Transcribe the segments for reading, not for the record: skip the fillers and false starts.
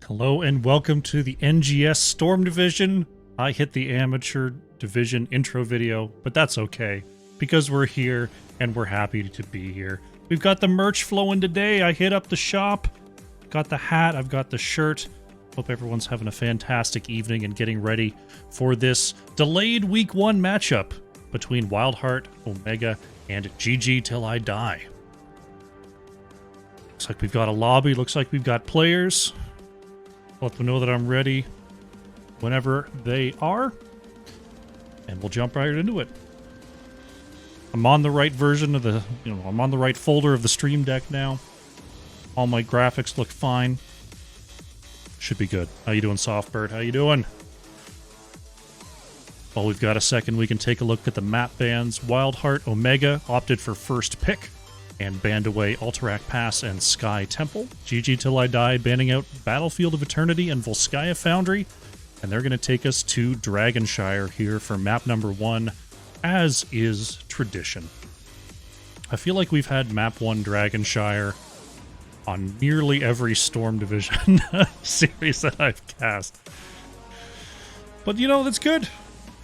Hello and welcome to the NGS Storm Division. I hit the Amateur Division intro video, but that's okay, because we're here and we're happy to be here. We've got the merch flowing today. I hit up the shop, got the hat, I've got the shirt. Hope everyone's having a fantastic evening and getting ready for this delayed Week 1 matchup between WildHeart, Omega, and GG Till I Die. Looks like we've got a lobby, looks like we've got players. Let them know that I'm ready whenever they are, and we'll jump right into it. I'm on the right version of the, I'm on the right folder of the Stream Deck now. All my graphics look fine. Should be good. How you doing, Softbird? How you doing? While we've got a second, we can take a look at the map bans. WildHeart Omega opted for first pick and banned away Alterac Pass and Sky Temple. GG Till I Die banning out Battlefield of Eternity and Volskaya Foundry. And they're going to take us to Dragonshire here for map number 1, as is tradition. I feel like we've had map 1 Dragonshire on nearly every Storm Division series that I've cast. But that's good.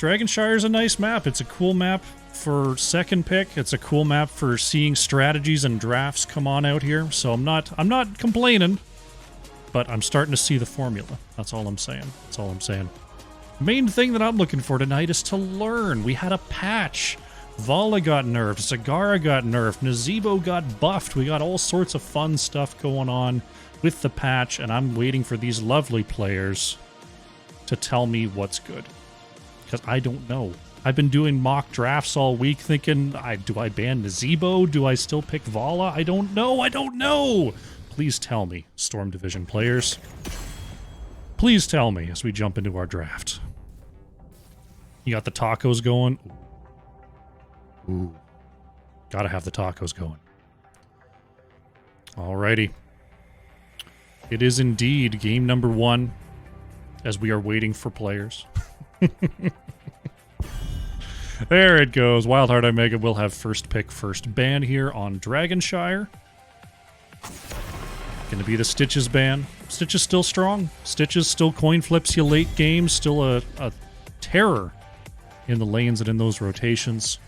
Dragonshire is a nice map. It's a cool map for second pick. It's a cool map for seeing strategies and drafts come on out here. So I'm not complaining, but I'm starting to see the formula. That's all I'm saying. That's all I'm saying. Main thing that I'm looking for tonight is to learn. We had a patch. Vala got nerfed, Zagara got nerfed, Nazebo got buffed. We got all sorts of fun stuff going on with the patch, and I'm waiting for these lovely players to tell me what's good. Because I don't know. I've been doing mock drafts all week thinking, do I ban Nazebo? Do I still pick Vala? I don't know! Please tell me, Storm Division players. Please tell me as we jump into our draft. You got the tacos going? Ooh. Gotta have the tacos going. Alrighty. It is indeed game number 1 as we are waiting for players. There it goes. WildHeart Omega will have first pick, first ban here on Dragonshire. Gonna be the Stitches ban. Stitches still strong. Stitches still coin flips you late game. Still a terror in the lanes and in those rotations.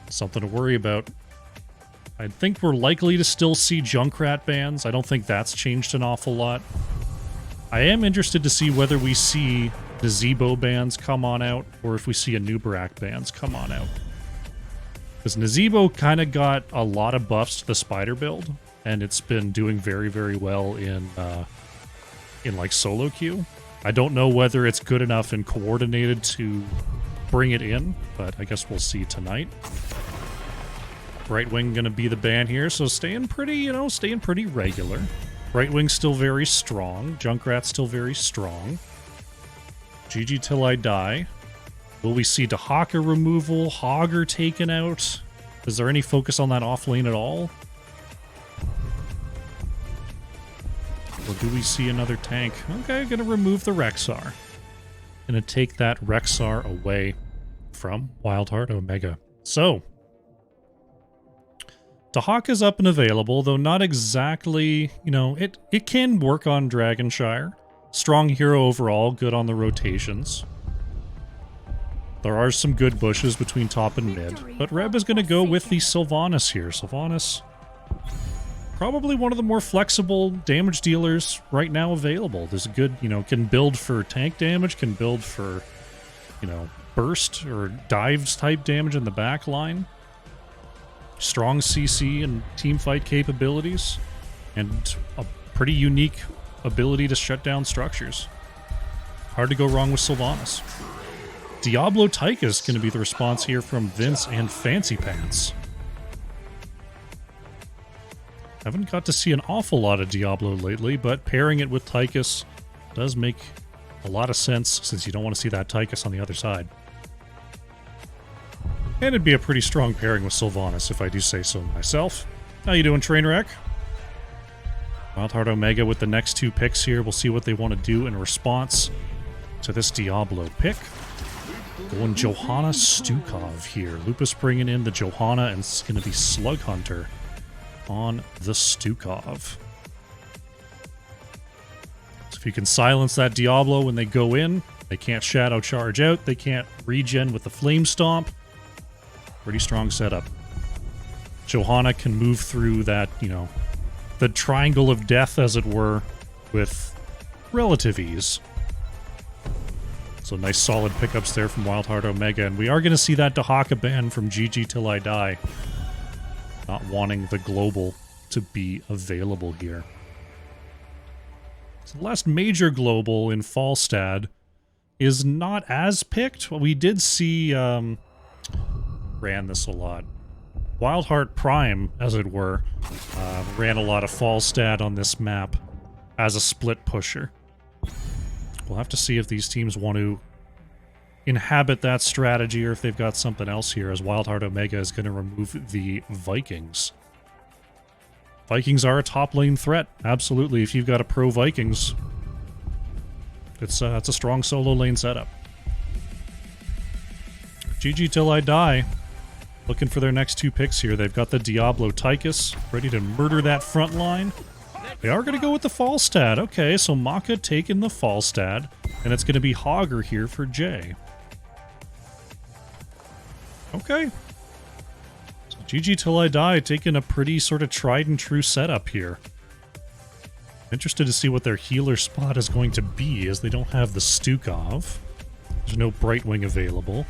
Something to worry about. I think we're likely to still see Junkrat bans. I don't think that's changed an awful lot. I am interested to see whether we see the Nazebo bans come on out, or if we see a Nubarak bans come on out. Because Nazebo kind of got a lot of buffs to the Spider build, and it's been doing very, very well in like solo queue. I don't know whether it's good enough and coordinated to bring it in, but I guess we'll see tonight. Right wing gonna be the ban here, so staying pretty regular. Right wing still very strong. Junkrat's still very strong. GG Till I Die. Will we see Dahaka removal? Hogger taken out? Is there any focus on that off lane at all? Or do we see another tank? Okay, gonna remove the Rexar. Gonna take that Rexar away from WildHeart Omega. So, Dahaka's up and available, though not exactly, it can work on Dragonshire. Strong hero overall, good on the rotations. There are some good bushes between top and mid, but Reb is going to go with the Sylvanas here. Sylvanas, probably one of the more flexible damage dealers right now available. There's a good, can build for tank damage, can build for, burst or dives type damage in the back line. Strong CC and teamfight capabilities, and a pretty unique ability to shut down structures. Hard to go wrong with Sylvanas. Diablo Tyka is going to be the response here from Vince and Fancy Pants. Haven't got to see an awful lot of Diablo lately, but pairing it with Tychus does make a lot of sense since you don't want to see that Tychus on the other side. And it'd be a pretty strong pairing with Sylvanas, if I do say so myself. How you doing, Trainwreck? WildHeart Omega with the next 2 picks here. We'll see what they want to do in response to this Diablo pick. Going Johanna Stukov here. Lupus bringing in the Johanna, and it's going to be Slug Hunter on the Stukov. So if you can silence that Diablo when they go in, they can't shadow charge out, they can't regen with the Flame Stomp. Pretty strong setup. Johanna can move through that, you know, the triangle of death, as it were, with relative ease. So nice solid pickups there from WildHeart Omega, and we are going to see that Dahaka ban from GG Till I Die. Not wanting the global to be available here. So the last major global in Falstad is not as picked. Well, we did see, ran this a lot. WildHeart Prime, as it were, ran a lot of Falstad on this map as a split pusher. We'll have to see if these teams want to inhabit that strategy or if they've got something else here, as WildHeart Omega is going to remove the Vikings. Vikings are a top lane threat, absolutely. If you've got a pro Vikings, it's a strong solo lane setup. GG Till I Die, looking for their next two picks here. They've got the Diablo Tychus ready to murder that front line. They are going to go with the Falstad. Okay, so Maka taking the Falstad, and it's going to be Hogger here for Jay. Okay. So GG Till I Die taking a pretty sort of tried and true setup here. Interested to see what their healer spot is going to be, as they don't have the Stukov. There's no Brightwing available.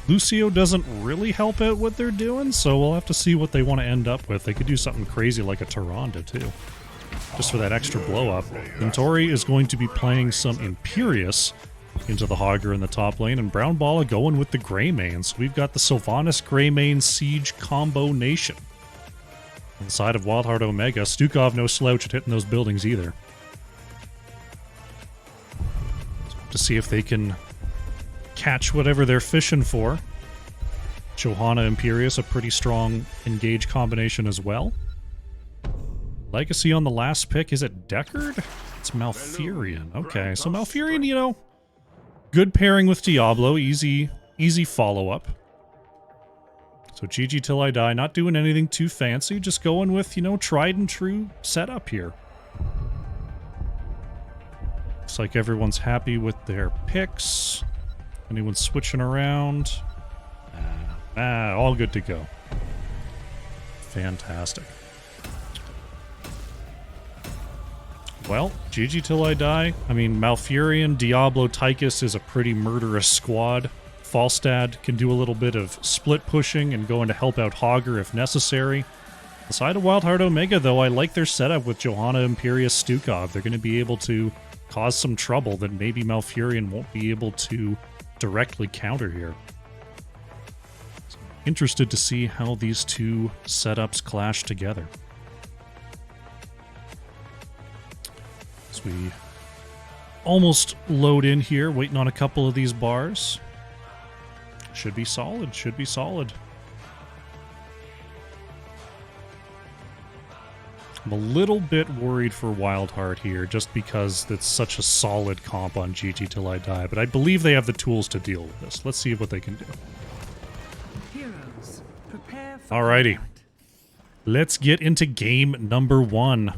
Lucio doesn't really help out what they're doing, so we'll have to see what they want to end up with. They could do something crazy like a Tyrande, too, just for that extra blow-up. Tori is going to be playing some Imperious into the Hogger in the top lane, and Brown Balla going with the Greymane. So we've got the Sylvanas Greymane Siege combo nation. On the side of WildHeart Omega, Stukov no slouch at hitting those buildings either. So to see if they can catch whatever they're fishing for. Johanna Imperious, a pretty strong engage combination as well. Legacy on the last pick, is it Deckard? It's Malfurion. Okay, so Malfurion, you know, good pairing with Diablo, easy follow-up. So GG Till I Die, not doing anything too fancy, just going with, you know, tried and true setup here. Looks like everyone's happy with their picks. Anyone switching around? All good to go. Fantastic. Well, GG Till I Die. I mean, Malfurion, Diablo, Tychus is a pretty murderous squad. Falstad can do a little bit of split pushing and going to help out Hogger if necessary. The side of WildHeart Omega, though, I like their setup with Johanna Imperious Stukov. They're going to be able to cause some trouble that maybe Malfurion won't be able to directly counter here. So, interested to see how these two setups clash together. As we almost load in here, waiting on a couple of these bars. Should be solid, should be solid. I'm a little bit worried for WildHeart here, just because it's such a solid comp on GG Till I Die, but I believe they have the tools to deal with this. Let's see what they can do. Heroes, prepare for Alrighty. combat. Let's get into game number 1.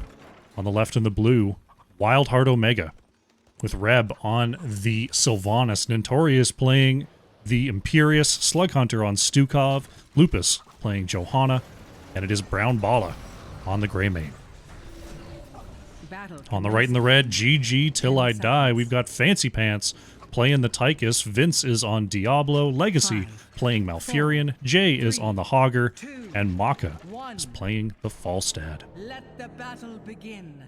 On the left in the blue, WildHeart Omega, with Reb on the Sylvanas. Nintori is playing the Imperious, Slug Hunter on Stukov, Lupus playing Johanna, and it is Brown Balla on the Greymane. On the right in the red, GG Till I Die. We've got Fancy Pants playing the Tychus. Vince is on Diablo. Legacy playing Malfurion. Jay is on the Hogger. And Maka is playing the Falstad. Let the battle begin.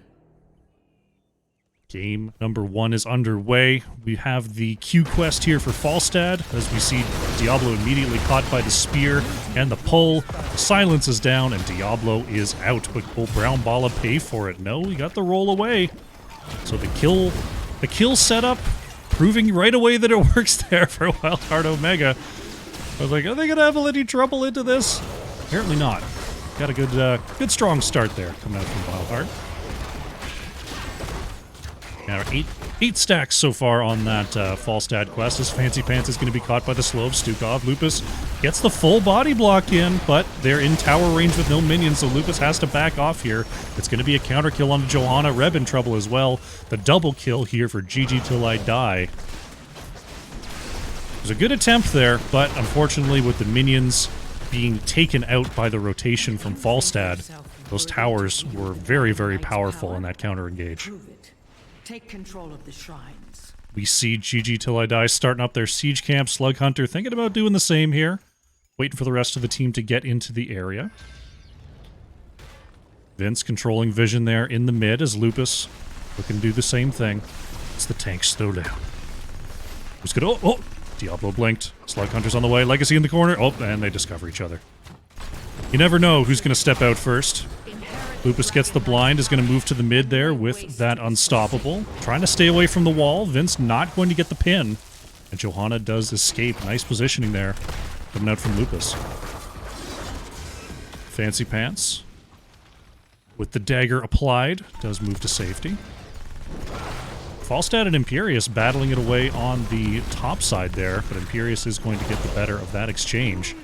Game number 1 is underway. We have the Q quest here for Falstad, as we see Diablo immediately caught by the spear and the pull. Silence is down and Diablo is out, but will Brown Balla pay for it? No, he got the roll away. So the kill setup, proving right away that it works there for WildHeart Omega. I was like, are they going to have any trouble into this? Apparently not. Got a good strong start there coming out from WildHeart. Now 8 stacks so far on that Falstad quest, as Fancy Pants is going to be caught by the slow of Stukov. Lupus gets the full body block in, but they're in tower range with no minions, so Lupus has to back off here. It's going to be a counter kill on Johanna. Reb in trouble as well. The double kill here for GG Till I Die. It was a good attempt there, but unfortunately with the minions being taken out by the rotation from Falstad, those towers were very, very powerful in that counter engage. Take control of the shrines. We see GG Till I Die starting up their siege camp. Slug Hunter thinking about doing the same here. Waiting for the rest of the team to get into the area. Vince controlling vision there in the mid as Lupus looking to do the same thing. It's the tank slow down. Who's gonna... Oh! Diablo blinked. Slug Hunter's on the way. Legacy in the corner. Oh, and they discover each other. You never know who's gonna step out first. Lupus gets the blind, is going to move to the mid there with that unstoppable. Trying to stay away from the wall. Vince not going to get the pin. And Johanna does escape. Nice positioning there. Coming out from Lupus. Fancy Pants, with the dagger applied, does move to safety. Falstad and Imperius battling it away on the top side there, but Imperius is going to get the better of that exchange.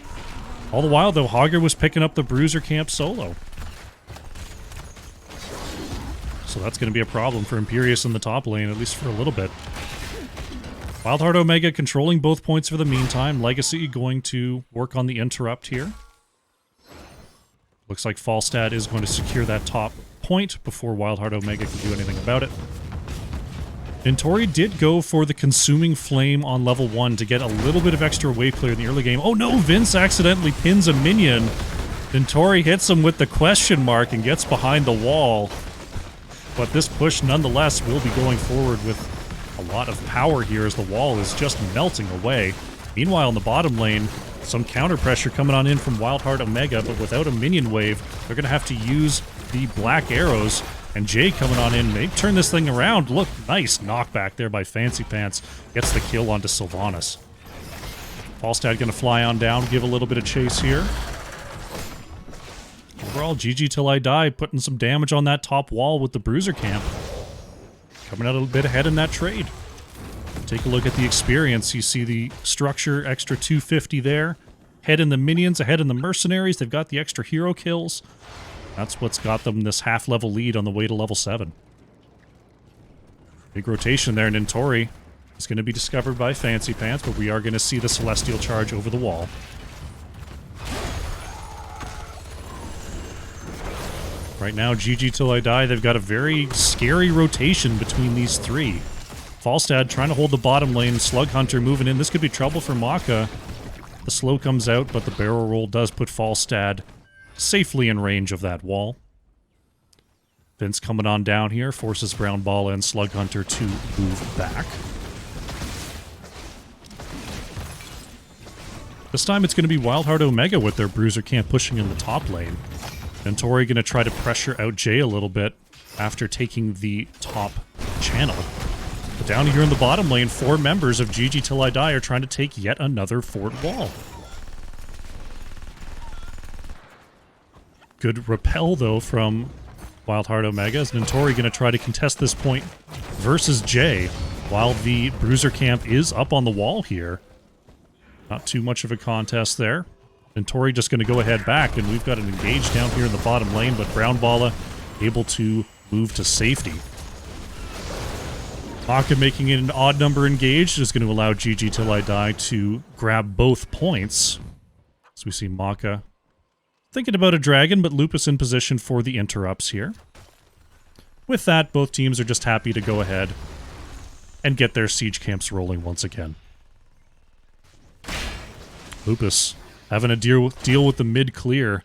All the while, though, Hogger was picking up the Bruiser camp solo. So that's going to be a problem for Imperius in the top lane, at least for a little bit. WildHeart Omega controlling both points for the meantime. Legacy going to work on the interrupt here. Looks like Falstad is going to secure that top point before WildHeart Omega can do anything about it. Nintori did go for the Consuming Flame on level 1 to get a little bit of extra wave clear in the early game. Oh no, Vince accidentally pins a minion. Nintori hits him with the question mark and gets behind the wall. But this push, nonetheless, will be going forward with a lot of power here as the wall is just melting away. Meanwhile, in the bottom lane, some counter pressure coming on in from WildHeart Omega, but without a minion wave, they're going to have to use the black arrows. And Jay coming on in, may turn this thing around. Look, nice knockback there by Fancy Pants. Gets the kill onto Sylvanas. Falstad going to fly on down, give a little bit of chase here. Overall, GG Till I Die, putting some damage on that top wall with the Bruiser camp. Coming out a bit ahead in that trade. Take a look at the experience. You see the structure, extra 250 there. Ahead in the minions, ahead in the mercenaries. They've got the extra hero kills. That's what's got them this half-level lead on the way to level 7. Big rotation there. Nintori is going to be discovered by Fancy Pants, but we are going to see the Celestial Charge over the wall. Right now, GG Till I Die, they've got a very scary rotation between these three. Falstad trying to hold the bottom lane, Slug Hunter moving in. This could be trouble for Maka. The slow comes out, but the barrel roll does put Falstad safely in range of that wall. Vince coming on down here, forces Brown Ball and Slug Hunter to move back. This time it's going to be WildHeart Omega with their Bruiser camp pushing in the top lane. Nintori going to try to pressure out Jay a little bit after taking the top channel. But down here in the bottom lane, 4 members of GG Till I Die are trying to take yet another fort wall. Good repel, though, from WildHeart Omega. Is Nintori going to try to contest this point versus Jay while the Bruiser camp is up on the wall here? Not too much of a contest there. Nintori just going to go ahead back, and we've got an engage down here in the bottom lane, but Brown Balla able to move to safety. Maka making it an odd number engaged is going to allow GG Till I Die to grab both points. So we see Maka thinking about a dragon, but Lupus in position for the interrupts here. With that, both teams are just happy to go ahead and get their siege camps rolling once again. Lupus having a deal with the mid-clear.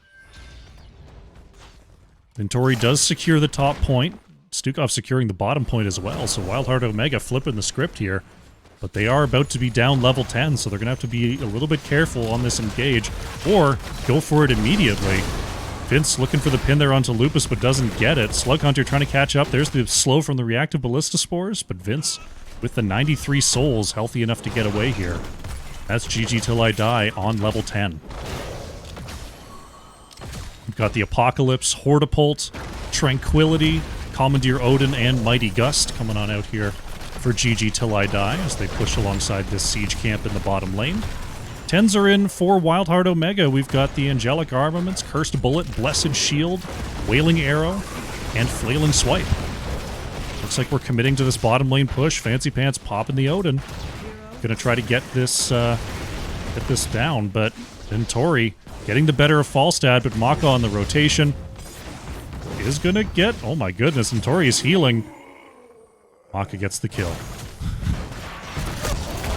Nintori does secure the top point. Stukov securing the bottom point as well, so WildHeart Omega flipping the script here. But they are about to be down level 10, so they're going to have to be a little bit careful on this engage, or go for it immediately. Vince looking for the pin there onto Lupus, but doesn't get it. Slug Hunter trying to catch up. There's the slow from the reactive ballista spores, but Vince with the 93 souls, healthy enough to get away here. That's GG Till I Die on level 10. We've got the Apocalypse, Hortipult, Tranquility, Commandeer Odin, and Mighty Gust coming on out here for GG Till I Die as they push alongside this siege camp in the bottom lane. 10s are in for WildHeart Omega. We've got the Angelic Armaments, Cursed Bullet, Blessed Shield, Wailing Arrow, and Flailing Swipe. Looks like we're committing to this bottom lane push. Fancy Pants popping the Odin. Gonna try to get this down, but Tori getting the better of Falstad, but Maka on the rotation is gonna get... Oh my goodness, and Tori is healing. Maka gets the kill.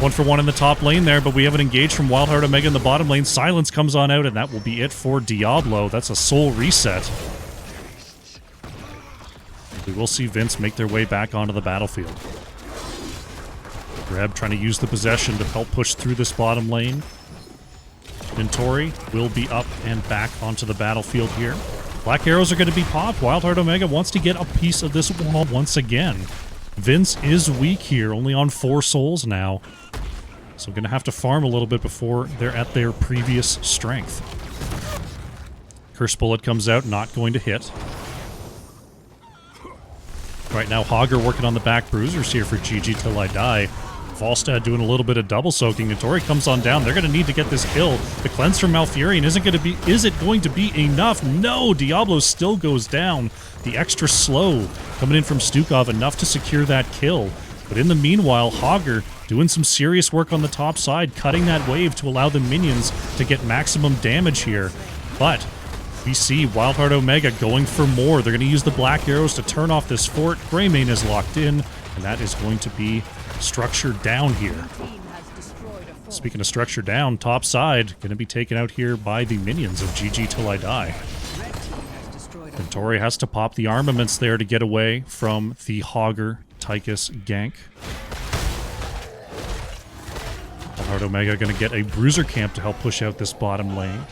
1-for-1 in the top lane there, but we haven't engaged from WildHeart Omega in the bottom lane. Silence comes on out, and that will be it for Diablo. That's a soul reset. We will see Vince make their way back onto the battlefield. Reb trying to use the possession to help push through this bottom lane. Tori will be up and back onto the battlefield here. Black arrows are going to be popped. WildHeart Omega wants to get a piece of this wall once again. Vince is weak here, only on 4 souls now. So going to have to farm a little bit before they're at their previous strength. Curse Bullet comes out, not going to hit. Right now, Hogger working on the back bruisers here for GG Till I Die. Falstad doing a little bit of double soaking, and Tori comes on down. They're going to need to get this kill. The cleanse from Malfurion isn't going to be... Is it going to be enough? No! Diablo still goes down. The extra slow coming in from Stukov, enough to secure that kill. But in the meanwhile, Hogger doing some serious work on the top side, cutting that wave to allow the minions to get maximum damage here. But we see WildHeart Omega going for more. They're going to use the black arrows to turn off this fort. Greymane is locked in, and that is going to be structure down here. Speaking of structure down, top side going to be taken out here by the minions of GG Till I Die. And Tori has to pop the armaments there to get away from the Hogger Tychus gank. WildHeart Omega going to get a bruiser camp to help push out this bottom lane,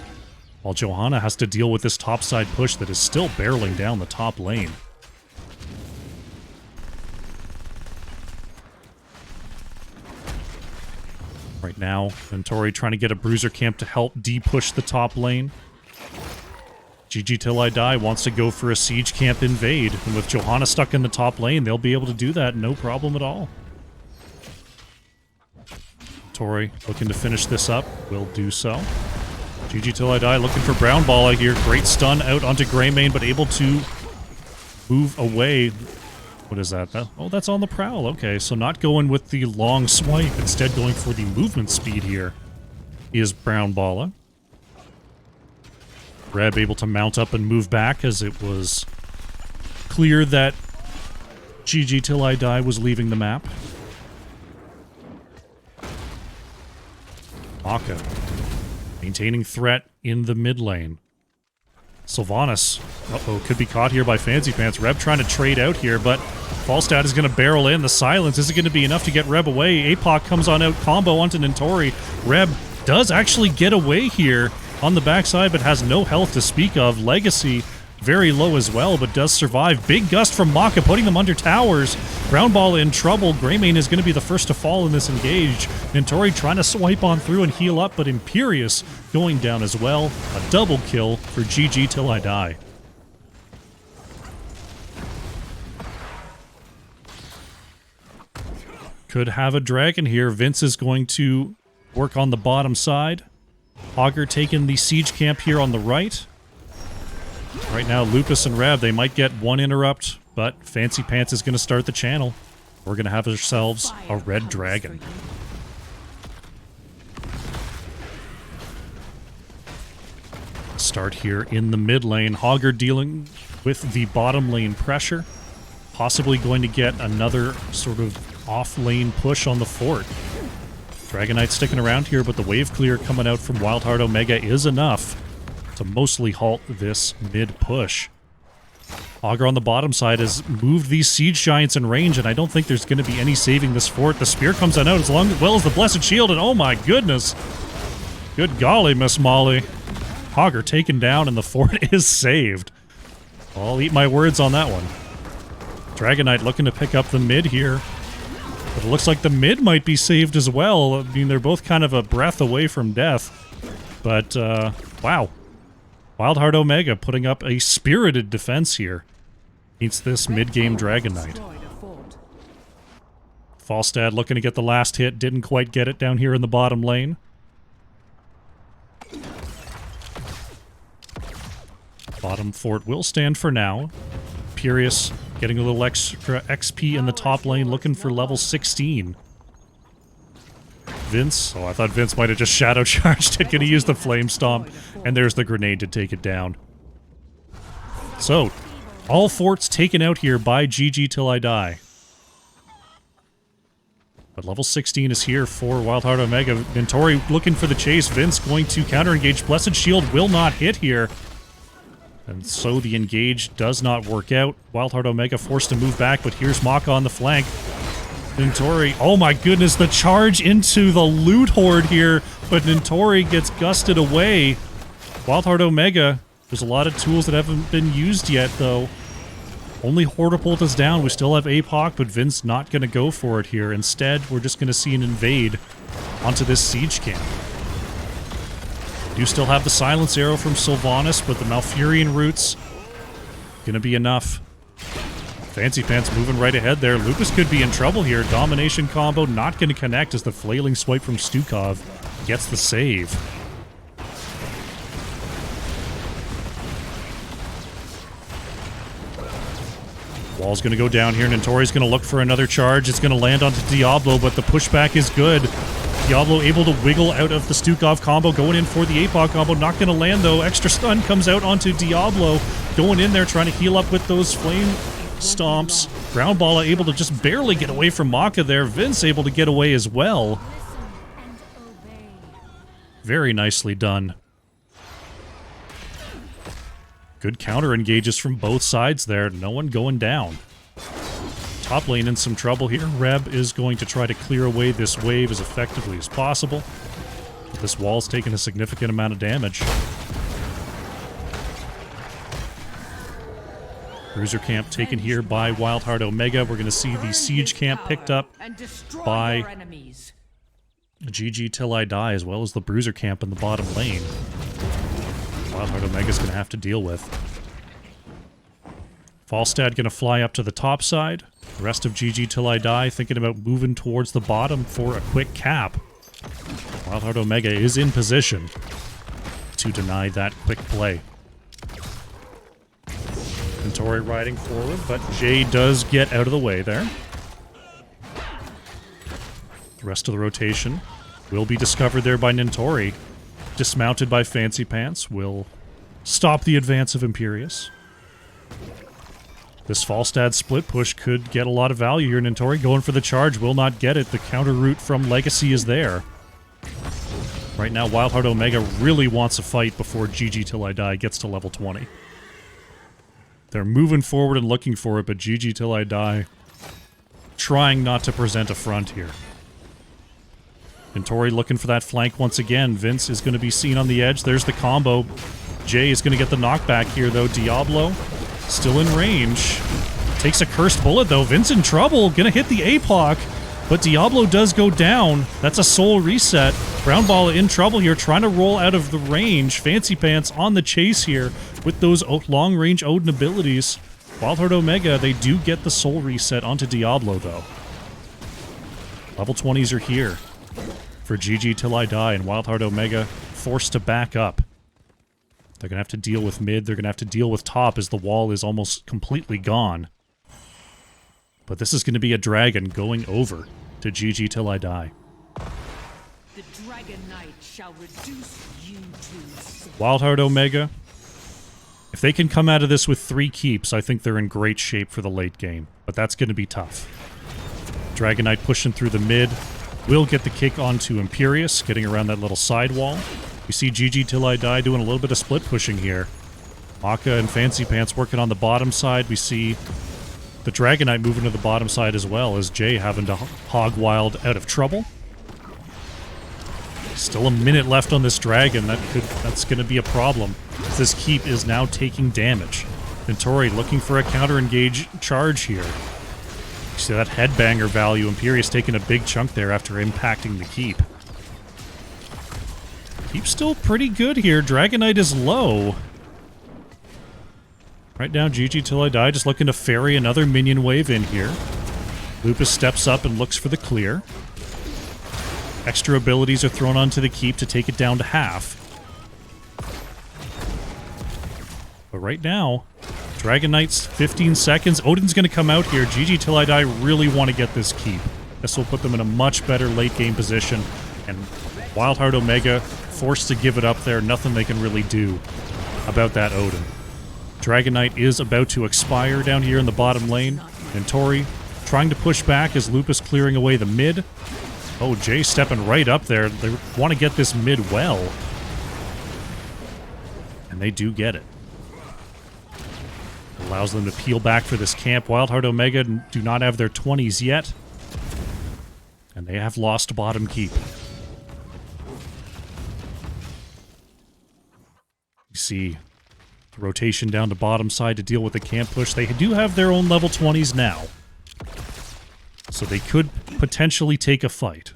while Johanna has to deal with this topside push that is still barreling down the top lane. Right now, Tori trying to get a bruiser camp to help de-push the top lane. GG Till I Die wants to go for a siege camp invade, and with Johanna stuck in the top lane, they'll be able to do that no problem at all. Tori looking to finish this up, will do so. GG Till I Die looking for Brown Balla here. Great stun out onto Greymane, but able to move away. What is that? Oh, that's on the prowl. Okay, so not going with the long swipe, instead going for the movement speed here is Brown Balla. Reb able to mount up and move back as it was clear that GG Till I Die was leaving the map. Maka maintaining threat in the mid lane. Sylvanas, could be caught here by Fancy Pants. Reb trying to trade out here, but Falstad is going to barrel in. The silence isn't going to be enough to get Reb away. APOC comes on out, combo onto Nintori. Reb does actually get away here on the backside, but has no health to speak of. Legacy very low as well, but does survive. Big gust from Maka, putting them under towers. Brown Ball in trouble. Greymane is going to be the first to fall in this engage. Nintori trying to swipe on through and heal up, but Imperious going down as well. A double kill for GG Till I Die. Could have a dragon here. Vince is going to work on the bottom side. Hogger taking the siege camp here on the right. Right now, Lupus and Rab, they might get one interrupt, but Fancy Pants is going to start the channel. We're going to have ourselves a red dragon. Start here in the mid lane. Hogger dealing with the bottom lane pressure. Possibly going to get another sort of off-lane push on the fort. Dragon Knight sticking around here, but the wave clear coming out from WildHeart Omega is enough to mostly halt this mid-push. Hogger on the bottom side has moved these Siege Giants in range, and I don't think there's going to be any saving this fort. The spear comes on out as well as the Blessed Shield, and oh my goodness! Good golly, Miss Molly. Hogger taken down, and the fort is saved. I'll eat my words on that one. Dragon Knight looking to pick up the mid here. But it looks like the mid might be saved as well. I mean, they're both kind of a breath away from death. But, wow. WildHeart Omega putting up a spirited defense here against this mid-game Dragon Knight. Falstad looking to get the last hit. Didn't quite get it down here in the bottom lane. Bottom fort will stand for now. Imperius getting a little extra XP in the top lane, looking for level 16. Vince, oh, I thought Vince might have just shadow charged it. Gonna use the flame stomp, and there's the grenade to take it down. So, all forts taken out here by GG Till I Die. But level 16 is here for WildHeart Omega. Vintori looking for the chase. Vince going to counter-engage. Blessed Shield will not hit here. And so the engage does not work out. WildHeart Omega forced to move back, but here's Maka on the flank. Nintori, oh my goodness, the charge into the loot horde here, but Nintori gets gusted away. WildHeart Omega, there's a lot of tools that haven't been used yet, though. Only Hortapult is down. We still have APOC, but Vince not going to go for it here. Instead, we're just going to see an invade onto this siege camp. Do still have the Silence Arrow from Sylvanas, but the Malfurion roots going to be enough. Fancy Pants moving right ahead there. Lupus could be in trouble here. Domination combo not going to connect as the flailing swipe from Stukov gets the save. Wall's going to go down here. Nintori's going to look for another charge. It's going to land onto Diablo, but the pushback is good. Diablo able to wiggle out of the Stukov combo, going in for the APOC combo. Not going to land, though. Extra stun comes out onto Diablo. Going in there, trying to heal up with those flame stomps. Groundballa able to just barely get away from Maka there. Vince able to get away as well. Very nicely done. Good counter engages from both sides there. No one going down. Top lane in some trouble here. Reb is going to try to clear away this wave as effectively as possible. But this wall's taken a significant amount of damage. Bruiser camp taken here by WildHeart Omega. We're going to see the siege camp picked up by GG Till I Die, as well as the Bruiser camp in the bottom lane. WildHeart Omega's going to have to deal with. Falstad going to fly up to the top side. The rest of GG Till I Die thinking about moving towards the bottom for a quick cap. WildHeart Omega is in position to deny that quick play. Nintori riding forward, but Jay does get out of the way there. The rest of the rotation will be discovered there by Nintori. Dismounted by Fancy Pants will stop the advance of Imperius. This Falstad split push could get a lot of value here. Nintori going for the charge, will not get it. The counter route from Legacy is there. Right now, WildHeart Omega really wants a fight before GG Till I Die gets to level 20. They're moving forward and looking for it, but GG Till I Die trying not to present a front here. Nintori looking for that flank once again. Vince is going to be seen on the edge. There's the combo. Jay is going to get the knockback here, though. Diablo still in range. Takes a cursed bullet, though. Vince in trouble. Going to hit the APOC, but Diablo does go down. That's a soul reset. Groundball in trouble here, trying to roll out of the range. Fancy Pants on the chase here with those long-range Odin abilities. WildHeart Omega, they do get the soul reset onto Diablo, though. Level 20s are here for GG Till I Die, and WildHeart Omega forced to back up. They're going to have to deal with mid, they're going to have to deal with top as the wall is almost completely gone. But this is going to be a dragon going over to GG Till I Die. The Dragon Knight shall reduce you to WildHeart Omega, if they can come out of this with 3 keeps, I think they're in great shape for the late game. But that's going to be tough. Dragon Knight pushing through the mid. Will get the kick onto Imperius, getting around that little side wall. We see GG Till I Die doing a little bit of split pushing here. Maka and Fancy Pants working on the bottom side. We see the Dragon Knight moving to the bottom side as well, as Jay having to hog wild out of trouble. Still a minute left on this dragon. That's going to be a problem. This keep is now taking damage. Nintori looking for a counter engage charge here. You see that headbanger value. Imperius taking a big chunk there after impacting the keep. Keep's still pretty good here. Dragon Knight is low. Right now, GG Till I Die just looking to ferry another minion wave in here. Lupus steps up and looks for the clear. Extra abilities are thrown onto the keep to take it down to half. But right now, Dragon Knight's 15 seconds. Odin's going to come out here. GG Till I Die really want to get this keep. This will put them in a much better late game position. And WildHeart Omega forced to give it up there. Nothing they can really do about that Odin. Dragon Knight is about to expire down here in the bottom lane. And Tori trying to push back as Lupus clearing away the mid. Oh, Jay stepping right up there. They want to get this mid well. And they do get it. Allows them to peel back for this camp. WildHeart Omega do not have their 20s yet. And they have lost bottom keep. You see the rotation down to bottom side to deal with the camp push. They do have their own level 20s now. So they could potentially take a fight.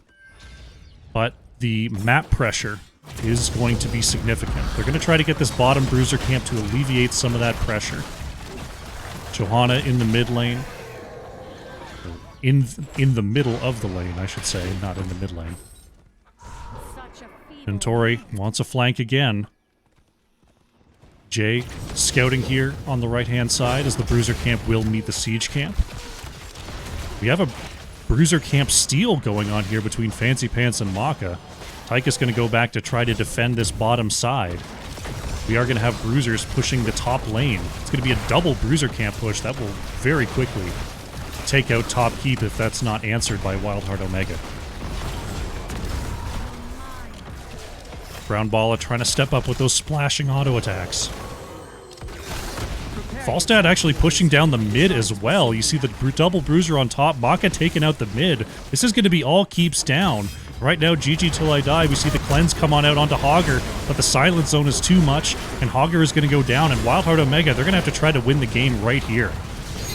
But the map pressure is going to be significant. They're going to try to get this bottom bruiser camp to alleviate some of that pressure. Johanna in the mid lane. In the middle of the lane, I should say, not in the mid lane. And Tori wants a flank again. Jay scouting here on the right-hand side as the bruiser camp will meet the siege camp. We have a bruiser camp steal going on here between Fancy Pants and Maka. Tyka's going to go back to try to defend this bottom side. We are going to have bruisers pushing the top lane. It's going to be a double bruiser camp push. That will very quickly take out top keep if that's not answered by WildHeart Omega. Brown Balla trying to step up with those splashing auto attacks. Falstad actually pushing down the mid as well. You see the double bruiser on top. Maka taking out the mid. This is going to be all keeps down. Right now, GG Till I Die, we see the cleanse come on out onto Hogger, but the silent zone is too much, and Hogger is going to go down, and WildHeart Omega, they're going to have to try to win the game right here.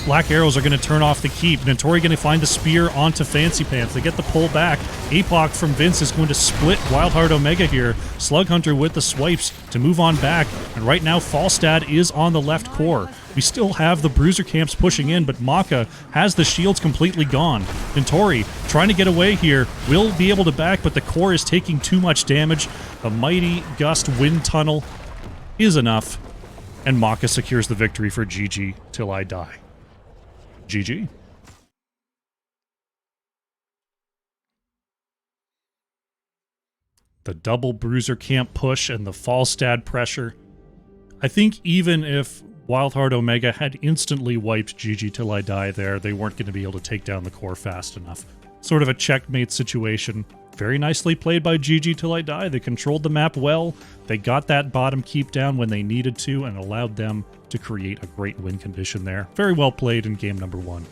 Black arrows are going to turn off the keep. Notori going to find the spear onto Fancy Pants. They get the pull back. Apoc from Vince is going to split WildHeart Omega here. Slug Hunter with the swipes to move on back. And right now, Falstad is on the left core. We still have the bruiser camps pushing in, but Maka has the shields completely gone. Notori trying to get away here. Will be able to back, but the core is taking too much damage. A mighty gust wind tunnel is enough. And Maka secures the victory for GG Till I Die. GG. The double bruiser camp push and the Falstad pressure. I think even if WildHeart Omega had instantly wiped GG Till I Die there, they weren't going to be able to take down the core fast enough. Sort of a checkmate situation. Very nicely played by GG Till I Die. They controlled the map well. They got that bottom keep down when they needed to and allowed them to create a great win condition there. Very well played in game number 1.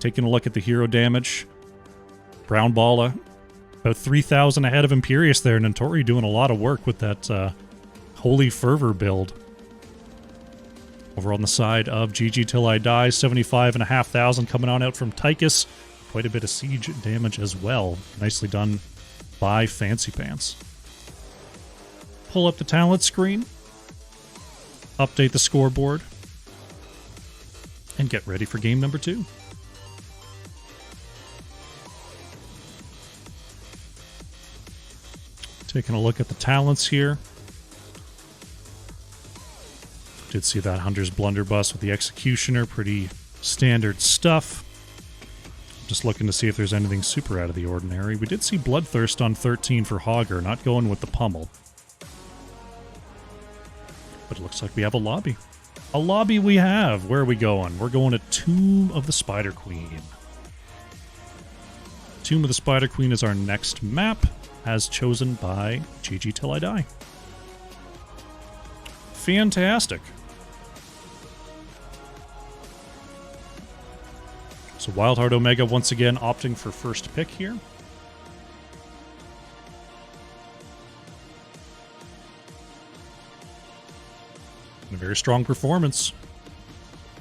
Taking a look at the hero damage. Brown Balla, about 3,000 ahead of Imperius there. Notori doing a lot of work with that Holy Fervor build. Over on the side of GG Till I Die, 75,500 coming on out from Tychus. Quite a bit of siege damage as well. Nicely done by Fancy Pants. Pull up the talent screen. Update the scoreboard. And get ready for game number 2. Taking a look at the talents here. Did see that Hunter's Blunderbuss with the Executioner. Pretty standard stuff. Just looking to see if there's anything super out of the ordinary. We did see Bloodthirst on 13 for Hogger, not going with the pummel. But it looks like we have a lobby. A lobby we have. Where are we going? We're going to Tomb of the Spider Queen. Tomb of the Spider Queen is our next map, as chosen by GG Till I Die. Fantastic. So WildHeart Omega once again opting for first pick here. And a very strong performance.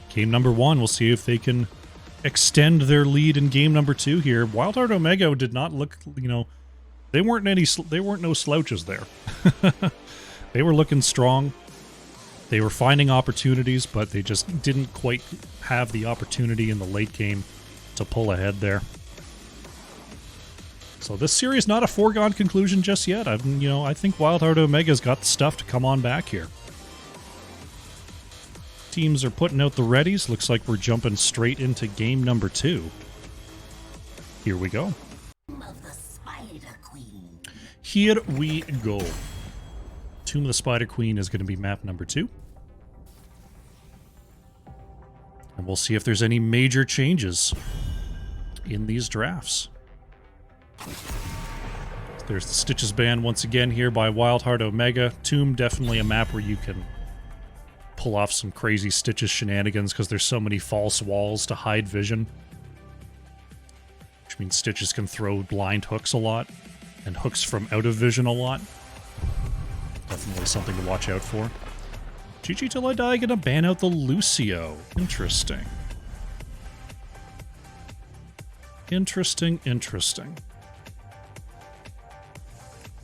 Game number 1, we'll see if they can extend their lead in game number 2 here. WildHeart Omega did not look, they weren't no slouches there. They were looking strong. They were finding opportunities, but they just didn't quite have the opportunity in the late game to pull ahead there. So this series not a foregone conclusion just yet. I think WildHeart Omega's got the stuff to come on back here. Teams are putting out the readies. Looks like we're jumping straight into game number 2. Here we go. Of the Spider Queen. Here we go. Tomb of the Spider Queen is going to be map number 2. And we'll see if there's any major changes in these drafts. There's the Stitches ban once again here by WildHeart Omega. Tomb, definitely a map where you can pull off some crazy Stitches shenanigans because there's so many false walls to hide vision. Which means Stitches can throw blind hooks a lot and hooks from out of vision a lot. Definitely something to watch out for. GG Till I Die gonna ban out the Lucio. Interesting. Interesting.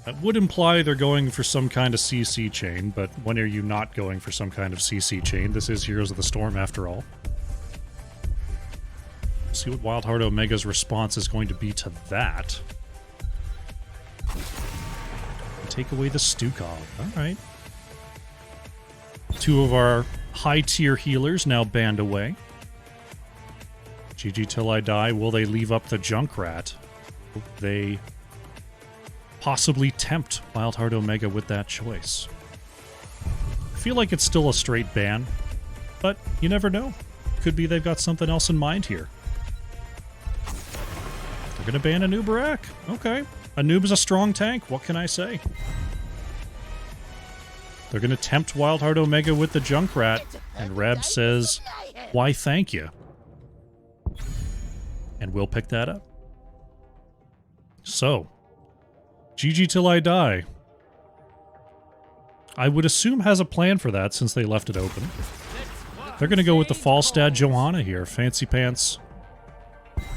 That would imply they're going for some kind of CC chain, but when are you not going for some kind of CC chain? This is Heroes of the Storm after all. See what WildHeart Omega's response is going to be to that. Take away the Stukov. Alright. 2 of our high-tier healers now banned away. GG Till I Die. Will they leave up the Junkrat? Will they possibly tempt WildHeart Omega with that choice? I feel like it's still a straight ban, but you never know. Could be they've got something else in mind here. They're going to ban a Noob. Okay. A noob is a strong tank. What can I say? They're going to tempt WildHeart Omega with the Junkrat, and Reb says, why thank you? And we'll pick that up. So, GG Till I Die. I would assume has a plan for that since they left it open. They're going to go with the Falstad Johanna here. Fancy Pants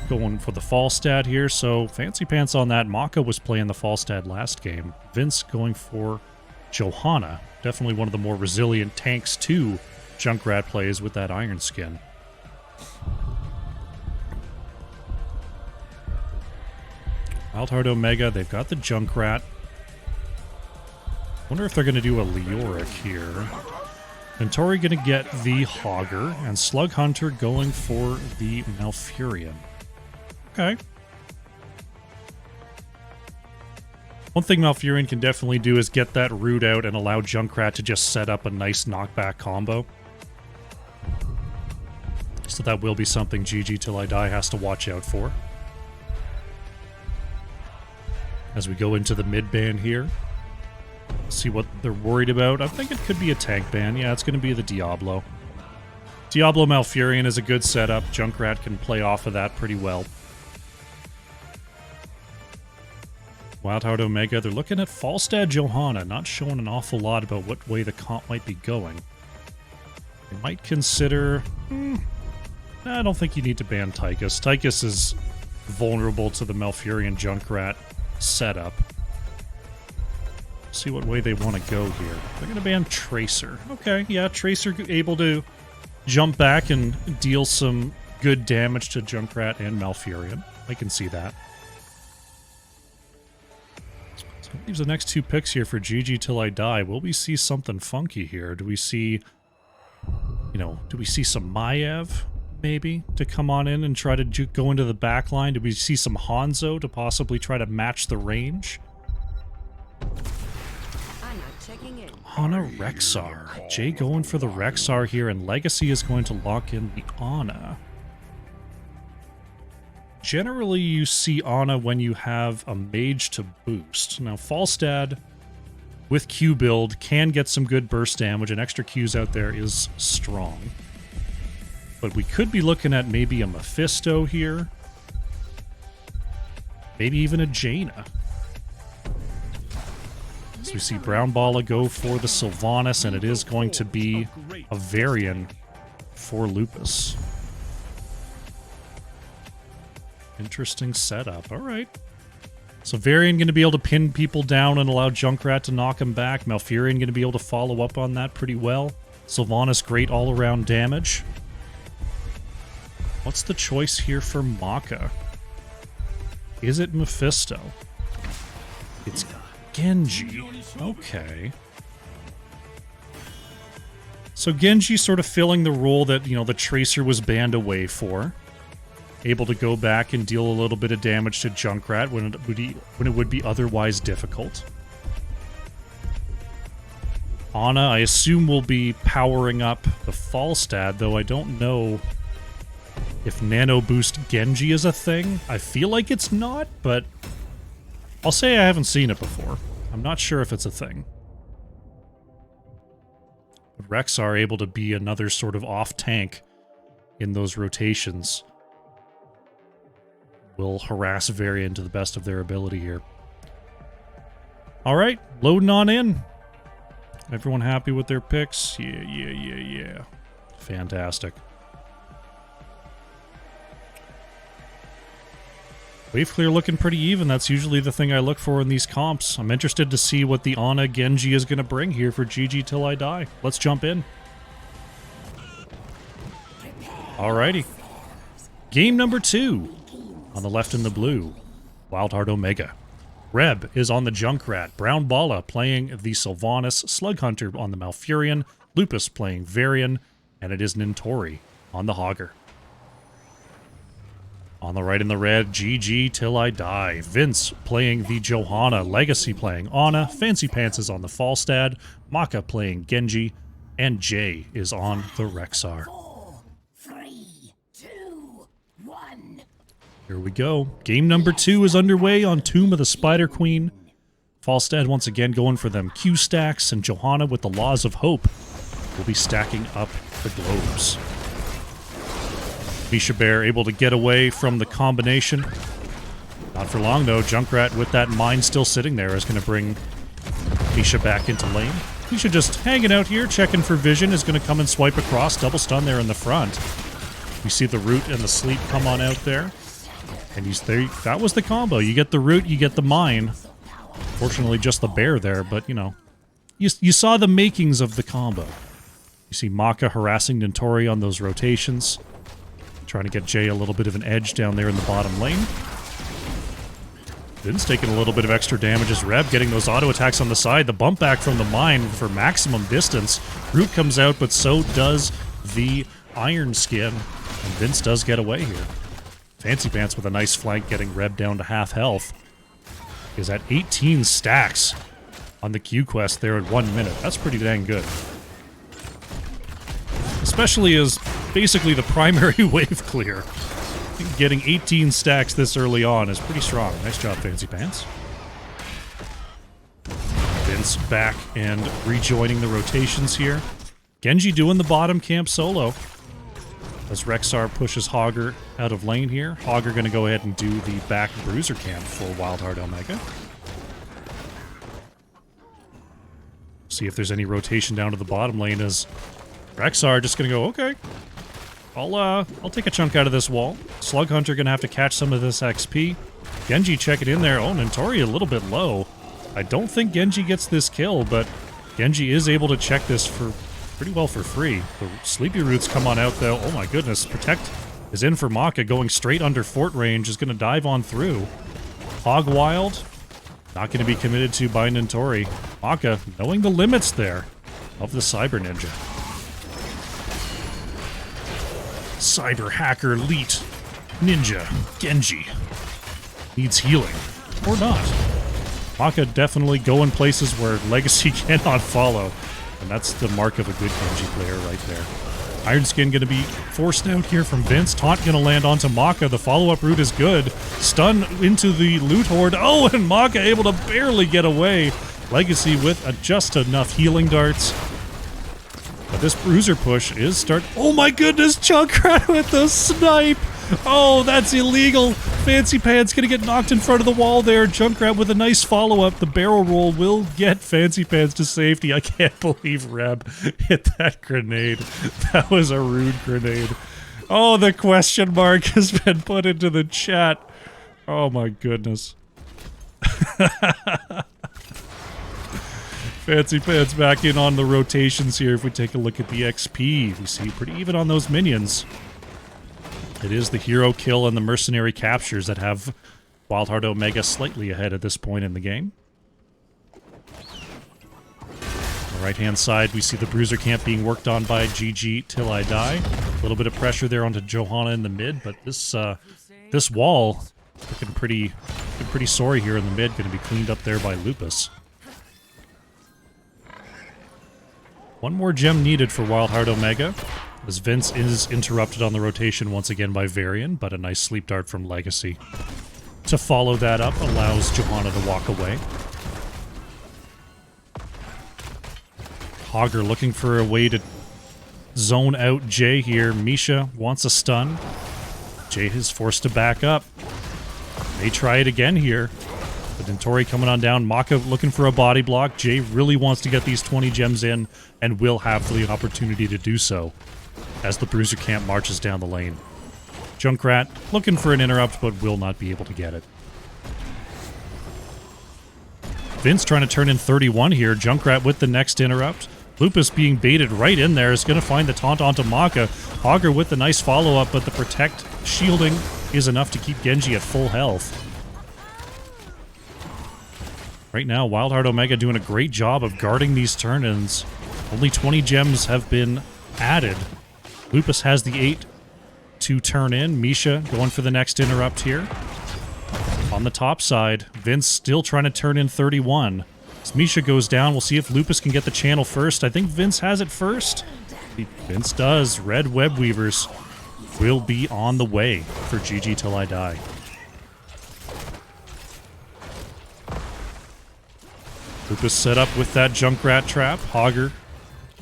going for the Falstad here, so Fancy Pants on that. Maka was playing the Falstad last game. Vince going for Johanna. Definitely one of the more resilient tanks to Junkrat plays with that Iron Skin. WildHeart Omega, they've got the Junkrat. Wonder if they're going to do a Leoric here. Venturi going to get the Hogger, and Slug Hunter going for the Malfurion. Okay. One thing Malfurion can definitely do is get that root out and allow Junkrat to just set up a nice knockback combo. So that will be something GG Till I Die has to watch out for. As we go into the mid ban here. See what they're worried about. I think it could be a tank ban. Yeah, it's going to be the Diablo. Diablo Malfurion is a good setup. Junkrat can play off of that pretty well. WildHeart Omega, they're looking at Falstad Johanna, not showing an awful lot about what way the comp might be going. They might consider... I don't think you need to ban Tychus. Tychus is vulnerable to the Malfurion Junkrat setup. See what way they want to go here. They're going to ban Tracer. Okay, yeah, Tracer able to jump back and deal some good damage to Junkrat and Malfurion. I can see that. So that leaves the next 2 picks here for GG Till I Die. Will we see something funky here? Do we see, do we see some Maiev, maybe, to come on in and try to go into the back line? Do we see some Hanzo to possibly try to match the range? Ana Rexar. Jay going for the Rexar here, and Legacy is going to lock in the Ana. Generally, you see Ana when you have a mage to boost. Now, Falstad with Q build can get some good burst damage, and extra Qs out there is strong. But we could be looking at maybe a Mephisto here. Maybe even a Jaina. So we see Brown Balla go for the Sylvanas, and it is going to be a Varian for Lupus. Interesting setup. All right. So Varian going to be able to pin people down and allow Junkrat to knock him back. Malfurion going to be able to follow up on that pretty well. Sylvanas, great all-around damage. What's the choice here for Maka? Is it Mephisto? It's Genji. Okay. So Genji sort of filling the role that, you know, the Tracer was banned away for. Able to go back and deal a little bit of damage to Junkrat when it would be otherwise difficult. Ana, I assume, will be powering up the Falstad, though I don't know if Nano Boost Genji is a thing. I feel like it's not, but I'll say I haven't seen it before. I'm not sure if it's a thing. But Rexar able to be another sort of off-tank in those rotations will harass Varian to the best of their ability here. Alright, loading on in. Everyone happy with their picks? Yeah. Fantastic. Wave clear looking pretty even. That's usually the thing I look for in these comps. I'm interested to see what the Ana Genji is going to bring here for GG Till I Die. Let's jump in. Alrighty. Game number 2. On the left in the blue, WildHeart Omega. Reb is on the Junkrat. Brown Bala playing the Sylvanas. Slug Hunter on the Malfurion. Lupus playing Varian. And it is Nintori on the Hogger. On the right in the red, GG Till I Die. Vince playing the Johanna. Legacy playing Ana. Fancy Pants is on the Falstad. Maka playing Genji. And Jay is on the Rexar. 4, 3, 2, 1. Here we go. Game number 2 is underway on Tomb of the Spider Queen. Falstad once again going for them Q stacks, and Johanna with the Laws of Hope will be stacking up the globes. Misha Bear able to get away from the combination. Not for long though. Junkrat with that mine still sitting there is going to bring Misha back into lane. Misha just hanging out here, checking for vision, is going to come and swipe across. Double stun there in the front. You see the root and the sleep come on out there. And he's there. That was the combo. You get the root, you get the mine. Fortunately, just the bear there, but you know, you saw the makings of the combo. You see Maka harassing Nintori on those rotations, trying to get Jay a little bit of an edge down there in the bottom lane. Vin's taking a little bit of extra damage as Reb getting those auto attacks on the side. The bump back from the mine for maximum distance. Root comes out, but so does the Iron Skin, and Vince does get away here. Fancy Pants with a nice flank, getting Reb down to half health. Is at 18 stacks on the Q quest there at 1 minute. That's pretty dang good. Especially as basically the primary wave clear. Getting 18 stacks this early on is pretty strong. Nice job, Fancy Pants. Vince back and rejoining the rotations here. Genji doing the bottom camp solo. As Rexar pushes Hogger out of lane here. Hogger going to go ahead and do the back bruiser camp for WildHeart Omega. See if there's any rotation down to the bottom lane as Rexar just going to go, okay, I'll take a chunk out of this wall. Slug Hunter going to have to catch some of this XP. Genji checking in there. Oh, Nintori a little bit low. I don't think Genji gets this kill, but Genji is able to check this for pretty well for free. The Sleepy Roots come on out, though. Oh my goodness. Protect is in for Maka, going straight under fort range, is going to dive on through. Hog Wild, not going to be committed to by Nintori. Maka knowing the limits there of the Cyber Ninja. Cyber Hacker Elite Ninja Genji needs healing. Or not. Maka definitely going places where Legacy cannot follow. And that's the mark of a good Genji player right there. Iron Skin going to be forced out here from Vince. Taunt going to land onto Maka. The follow-up route is good. Stun into the loot horde. Oh, and Maka able to barely get away. Legacy with just enough healing darts. But this bruiser push is Oh my goodness, Junkrat with the snipe! Oh, that's illegal! Fancy Pants gonna get knocked in front of the wall there. Junkrat with a nice follow-up. The barrel roll will get Fancy Pants to safety. I can't believe Reb hit that grenade. That was a rude grenade. Oh, the question mark has been put into the chat. Oh my goodness. Fancy Pants back in on the rotations here. If we take a look at the XP, we see pretty even on those minions. It is the hero kill and the mercenary captures that have WildHeart Omega slightly ahead at this point in the game. On the right-hand side, we see the Bruiser camp being worked on by GG Till I Die. A little bit of pressure there onto Johanna in the mid, but this wall looking pretty sorry here in the mid. Going to be cleaned up there by Lupus. One more gem needed for WildHeart Omega, as Vince is interrupted on the rotation once again by Varian, but a nice sleep dart from Legacy to follow that up allows Johanna to walk away. Hogger looking for a way to zone out Jay here. Misha wants a stun. Jay is forced to back up. They try it again here. But Dentori coming on down. Maka looking for a body block. Jay really wants to get these 20 gems in and will have the opportunity to do so as the Bruiser camp marches down the lane. Junkrat looking for an interrupt but will not be able to get it. Vince trying to turn in 31 here. Junkrat with the next interrupt. Lupus being baited right in there is going to find the taunt onto Maka. Hogger with the nice follow-up, but the protect shielding is enough to keep Genji at full health. Right now, WildHeart Omega doing a great job of guarding these turn-ins. Only 20 gems have been added. Lupus has the 8 to turn in. Misha going for the next interrupt here. On the top side, Vince still trying to turn in 31. As Misha goes down, we'll see if Lupus can get the channel first. I think Vince has it first. Vince does. Red Web Weavers will be on the way for GG Till I Die. Lupus set up with that Junkrat trap. Hogger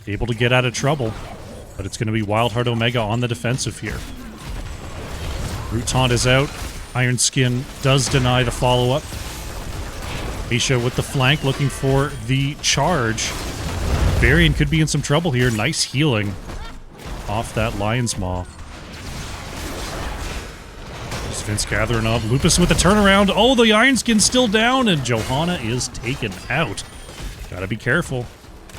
able to get out of trouble. But it's going to be WildHeart Omega on the defensive here. Root Taunt is out. Iron Skin does deny the follow-up. Misha with the flank looking for the charge. Varian could be in some trouble here. Nice healing off that Lion's Maw. There's Vince gathering up. Lupus with the turnaround. Oh, the Iron Skin's still down, and Johanna is taken out. Gotta be careful.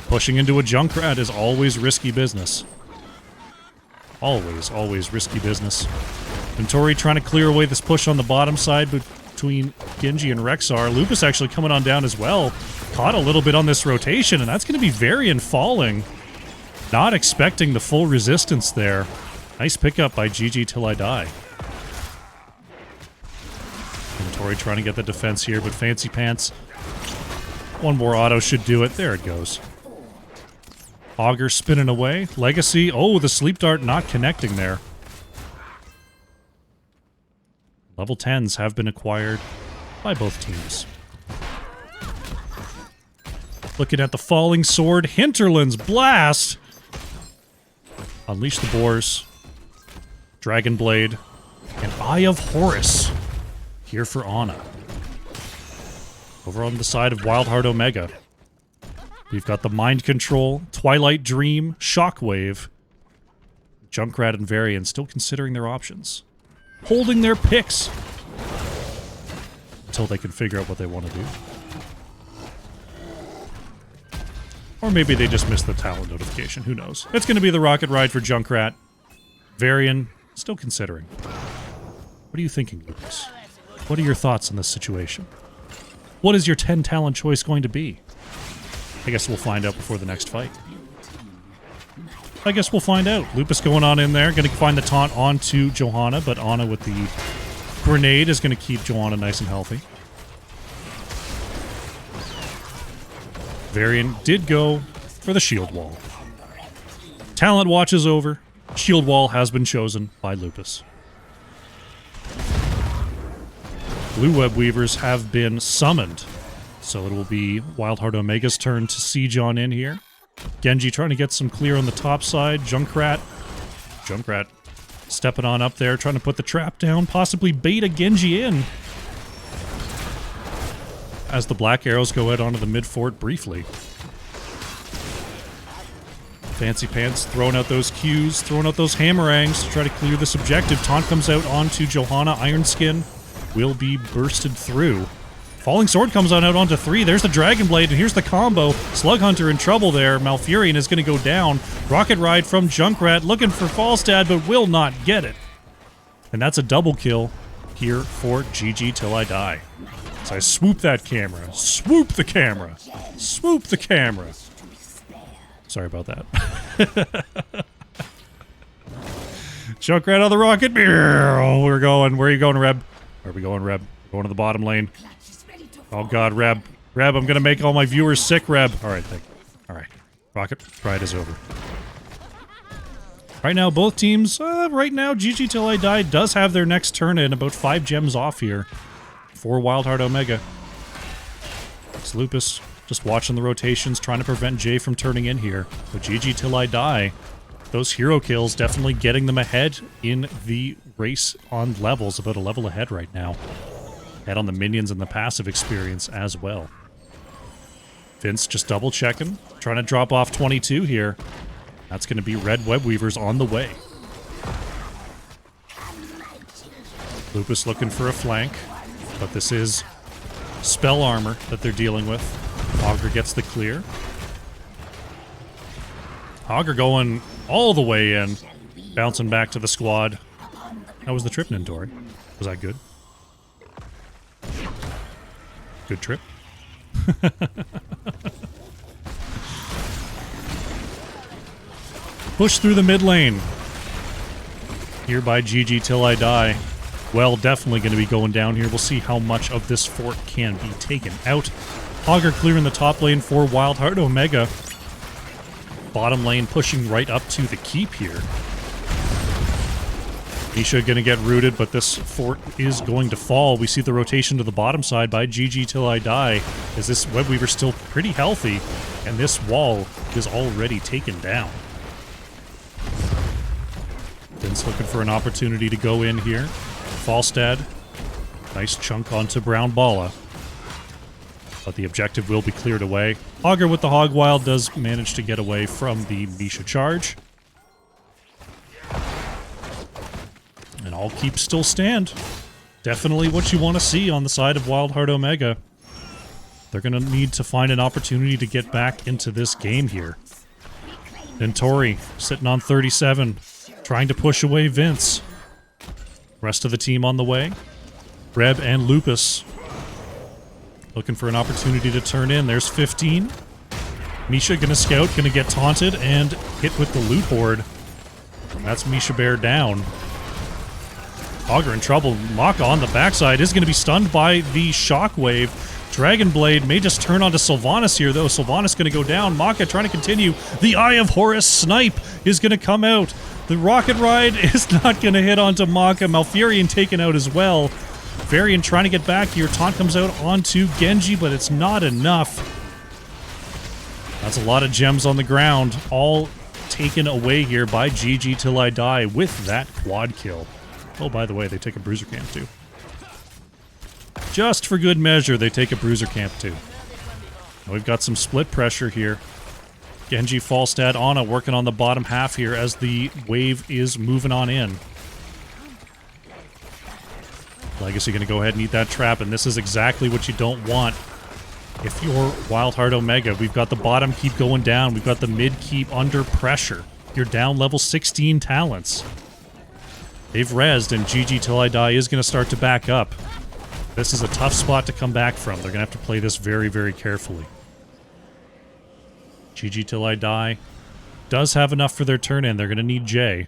Pushing into a Junkrat is always risky business. Always risky business. Dentori trying to clear away this push on the bottom side between Genji and Rexar. Lupus actually coming on down as well. Caught a little bit on this rotation, and that's going to be Varian falling. Not expecting the full resistance there. Nice pickup by GG Till I Die. Dentori trying to get the defense here, but Fancy Pants. One more auto should do it. There it goes. Auger spinning away. Legacy. Oh, the sleep dart not connecting there. Level 10s have been acquired by both teams. Looking at the falling sword. Hinterland's Blast. Unleash the Boars. Dragon Blade. And Eye of Horus. Here for Ana. Over on the side of WildHeart Omega, we've got the Mind Control, Twilight Dream, Shockwave. Junkrat and Varian still considering their options. Holding their picks until they can figure out what they want to do. Or maybe they just missed the talent notification. Who knows? It's going to be the rocket ride for Junkrat. Varian, still considering. What are you thinking, Lucas? What are your thoughts on this situation? What is your 10 talent choice going to be? I guess we'll find out before the next fight. I guess we'll find out. Lupus going on in there. Going to find the taunt onto Johanna, but Ana with the grenade is going to keep Johanna nice and healthy. Varian did go for the shield wall. Talent watch is over. Shield wall has been chosen by Lupus. Blue Web Weavers have been summoned. So it will be WildHeart Omega's turn to siege on in here. Genji trying to get some clear on the top side. Junkrat stepping on up there, trying to put the trap down, possibly bait a Genji in. As the black arrows go out onto the mid fort briefly. Fancy Pants throwing out those Qs, throwing out those hammerangs to try to clear this objective. Taunt comes out onto Johanna. Iron Skin will be bursted through. Falling Sword comes on out onto 3. There's the Dragon Blade, and here's the combo. Slug Hunter in trouble there. Malfurion is going to go down. Rocket Ride from Junkrat looking for Falstad, but will not get it. And that's a double kill here for GG Till I Die. So I swoop that camera. Swoop the camera. Swoop the camera. Sorry about that. Junkrat on the rocket. We're going. Where are you going, Reb? Where are we going, Reb? Going to the bottom lane. Oh, God, Reb. Reb, I'm going to make all my viewers sick, Reb. All right, thank you. All right. Rocket ride is over. Right now, both teams, right now, GG Till I Die does have their next turn in, about 5 gems off here for WildHeart Omega. It's Lupus just watching the rotations, trying to prevent Jay from turning in here. But GG Till I Die, those hero kills definitely getting them ahead in the race on levels, about a level ahead right now. Ahead on the minions and the passive experience as well. Vince just double checking, trying to drop off 22 here. That's going to be Red Web Weavers on the way. Lupus looking for a flank, but this is spell armor that they're dealing with. Augur gets the clear. Augur going all the way in, bouncing back to the squad. How was the trip, Nintori? Was that good? Good trip? Push through the mid lane. Here by GG Till I Die. Well, definitely going to be going down here. We'll see how much of this fort can be taken out. Augur clearing the top lane for WildHeart Omega. Bottom lane pushing right up to the keep here. Misha going to get rooted, but this fort is going to fall. We see the rotation to the bottom side by GG Till I Die, as this Web Weaver still pretty healthy, and this wall is already taken down. Vince looking for an opportunity to go in here. Falstad, nice chunk onto Brown Balla. But the objective will be cleared away. Augur with the Hog Wild does manage to get away from the Misha charge. And all keeps still stand. Definitely what you want to see on the side of WildHeart Omega. They're going to need to find an opportunity to get back into this game here. Nintori sitting on 37. Trying to push away Vince. Rest of the team on the way. Reb and Lupus looking for an opportunity to turn in. There's 15. Misha gonna scout, gonna get taunted and hit with the loot horde. That's Misha Bear down. Augur in trouble. Maka on the backside is gonna be stunned by the shockwave. Dragon Blade may just turn onto Sylvanas here, though. Sylvanas gonna go down. Maka trying to continue. The Eye of Horus snipe is gonna come out. The Rocket Ride is not going to hit onto Maka. Malfurion taken out as well. Varian trying to get back here. Taunt comes out onto Genji, but it's not enough. That's a lot of gems on the ground. All taken away here by GG Till I Die with that quad kill. Oh, by the way, they take a bruiser camp too. Just for good measure, they take a bruiser camp too. We've got some split pressure here. Genji, Falstad, Ana working on the bottom half here as the wave is moving on in. Legacy going to go ahead and eat that trap, and this is exactly what you don't want if you're WildHeart Omega. We've got the bottom keep going down. We've got the mid keep under pressure. You're down level 16 talents. They've rezzed, and GG Till I Die is going to start to back up. This is a tough spot to come back from. They're going to have to play this very, very carefully. GG Till I Die does have enough for their turn in. They're going to need Jay.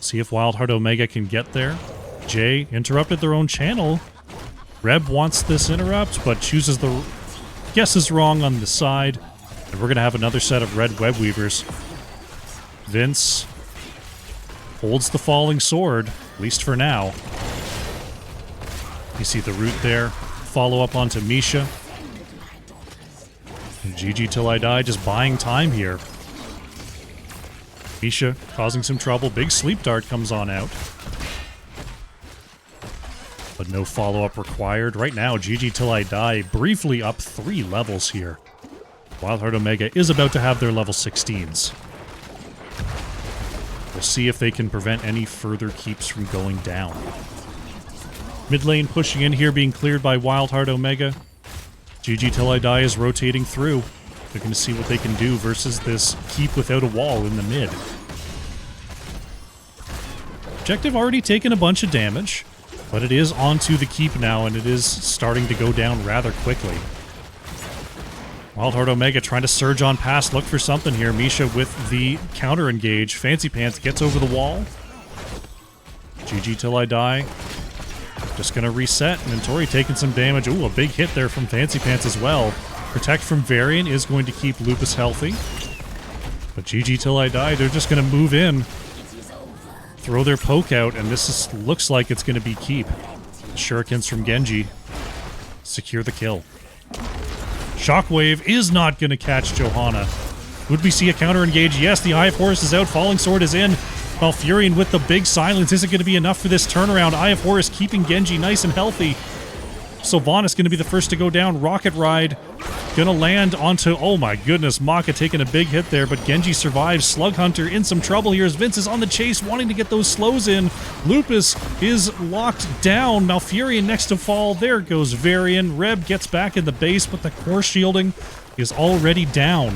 See if WildHeart Omega can get there. Jay interrupted their own channel. Reb wants this interrupt, but chooses the guesses wrong on the side. And we're going to have another set of Red Web Weavers. Vince holds the falling sword, at least for now. You see the root there. Follow up onto Misha. And GG Till I Die just buying time here. Misha causing some trouble. Big sleep dart comes on out. But no follow-up required. Right now, GG Till I Die briefly up 3 levels here. WildHeart Omega is about to have their level 16s. We'll see if they can prevent any further keeps from going down. Mid lane pushing in here, being cleared by WildHeart Omega. GG Till I Die is rotating through. They're going to see what they can do versus this keep without a wall in the mid. Objective already taken a bunch of damage, but it is onto the keep now, and it is starting to go down rather quickly. WildHeart Omega trying to surge on past, look for something here. Misha with the counter engage. Fancy Pants gets over the wall. GG till I die. Just gonna reset. Nentori taking some damage. Ooh, a big hit there from Fancy Pants as well. Protect from Varian is going to keep Lupus healthy. But GG till I die, they're just gonna move in. Throw their poke out, and this looks like it's gonna be keep. Shurikens from Genji. Secure the kill. Shockwave is not gonna catch Johanna. Would we see a counter engage? Yes, the Eye of Horus is out. Falling Sword is in. Malfurion with the big silence isn't going to be enough for this turnaround. Eye of Horus keeping Genji nice and healthy. Sylvanas going to be the first to go down. Rocket Ride going to land onto... Oh my goodness, Maka taking a big hit there, but Genji survives. Slug Hunter in some trouble here as Vince is on the chase, wanting to get those slows in. Lupus is locked down. Malfurion next to fall. There goes Varian. Reb gets back in the base, but the core shielding is already down.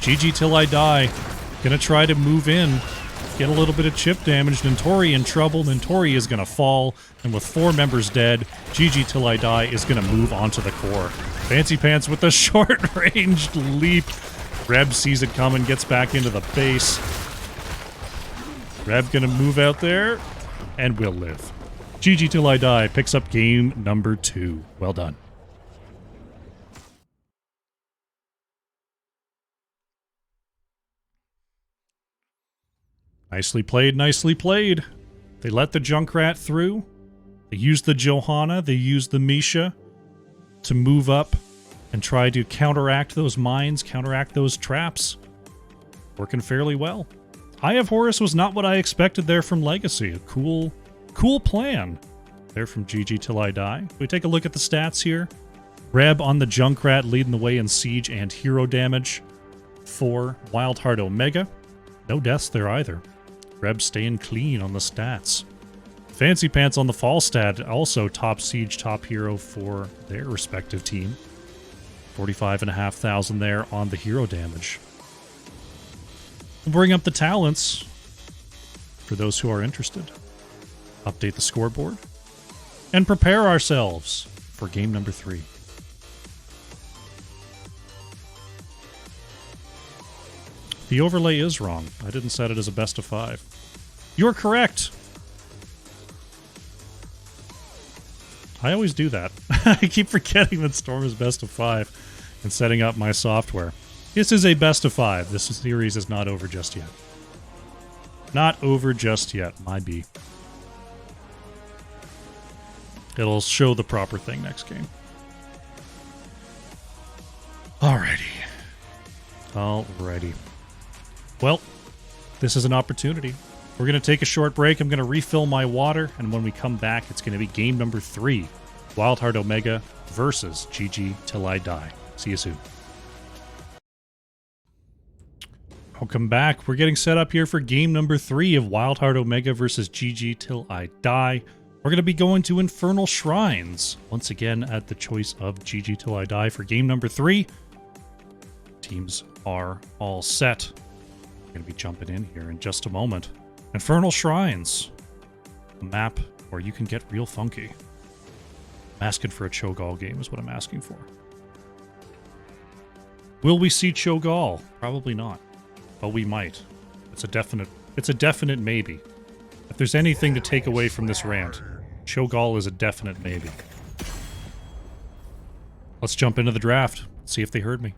GG till I die. Gonna try to move in, get a little bit of chip damage. Nentori in trouble. Nentori is gonna fall, and with 4 members dead, GG till I die is gonna move onto the core. Fancy Pants with the short-ranged leap. Reb sees it coming, gets back into the base. Reb gonna move out there, and will live. GG till I die picks up game number 2. Well done. Nicely played, nicely played. They let the Junkrat through. They used the Johanna, they used the Misha to move up and try to counteract those mines, counteract those traps. Working fairly well. Eye of Horus was not what I expected there from Legacy. A cool plan there from GG till I die. We take a look at the stats here. Reb on the Junkrat leading the way in siege and hero damage for WildHeart Omega. No deaths there either. Reb staying clean on the stats. Fancy Pants on the fall stat, also top siege, top hero for their respective team. 45,500 there on the hero damage. We'll bring up the talents for those who are interested. Update the scoreboard. And prepare ourselves for game number 3. The overlay is wrong. I didn't set it as a best of 5. You're correct. I always do that. I keep forgetting that Storm is best of 5 and setting up my software. This is a best of 5. This series is not over just yet. Not over just yet, my B. It'll show the proper thing next game. Alrighty. Well, this is an opportunity. We're going to take a short break. I'm going to refill my water, and when we come back, it's going to be game number 3. WildHeart Omega versus GG till I die. See you soon. Welcome back. We're getting set up here for game number 3 of WildHeart Omega versus GG till I die. We're going to be going to Infernal Shrines, once again at the choice of GG till I die for game number 3. Teams are all set. We're going to be jumping in here in just a moment. Infernal Shrines, a map where you can get real funky. I'm asking for a Cho'Gall game is what I'm asking for. Will we see Cho'Gall? Probably not, but we might. It's a definite maybe. If there's anything to take away from this rant, Cho'Gall is a definite maybe. Let's jump into the draft, see if they heard me.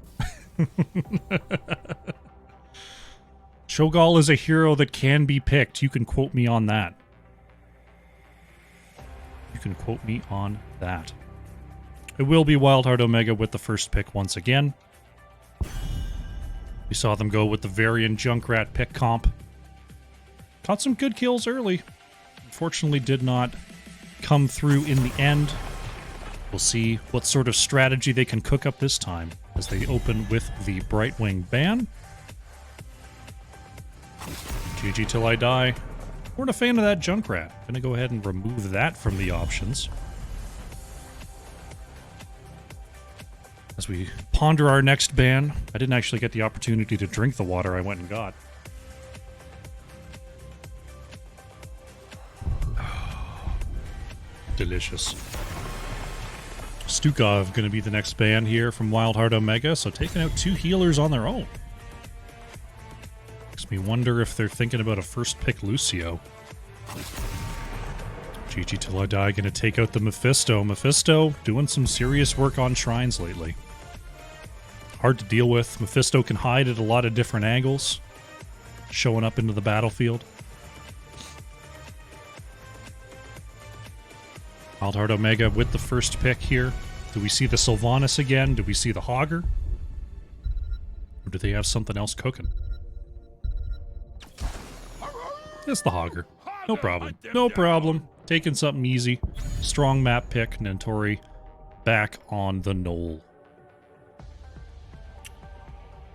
Cho'Gall is a hero that can be picked. You can quote me on that. You can quote me on that. It will be WildHeart Omega with the first pick once again. We saw them go with the Varian Junkrat pick comp. Caught some good kills early. Unfortunately did not come through in the end. We'll see what sort of strategy they can cook up this time as they open with the Brightwing ban. GG till I die. Weren't a fan of that Junkrat. Gonna go ahead and remove that from the options. As we ponder our next ban, I didn't actually get the opportunity to drink the water I went and got. Delicious. Stukov going to be the next ban here from WildHeart Omega, so taking out 2 healers on their own. Makes me wonder if they're thinking about a first pick Lucio. GG Till I Die going to take out the Mephisto. Mephisto doing some serious work on shrines lately. Hard to deal with. Mephisto can hide at a lot of different angles, showing up into the battlefield. WildHeart Omega with the first pick here. Do we see the Sylvanas again? Do we see the Hogger? Or do they have something else cooking? It's the Hogger. No problem. No problem. Taking something easy. Strong map pick. Nentori back on the knoll.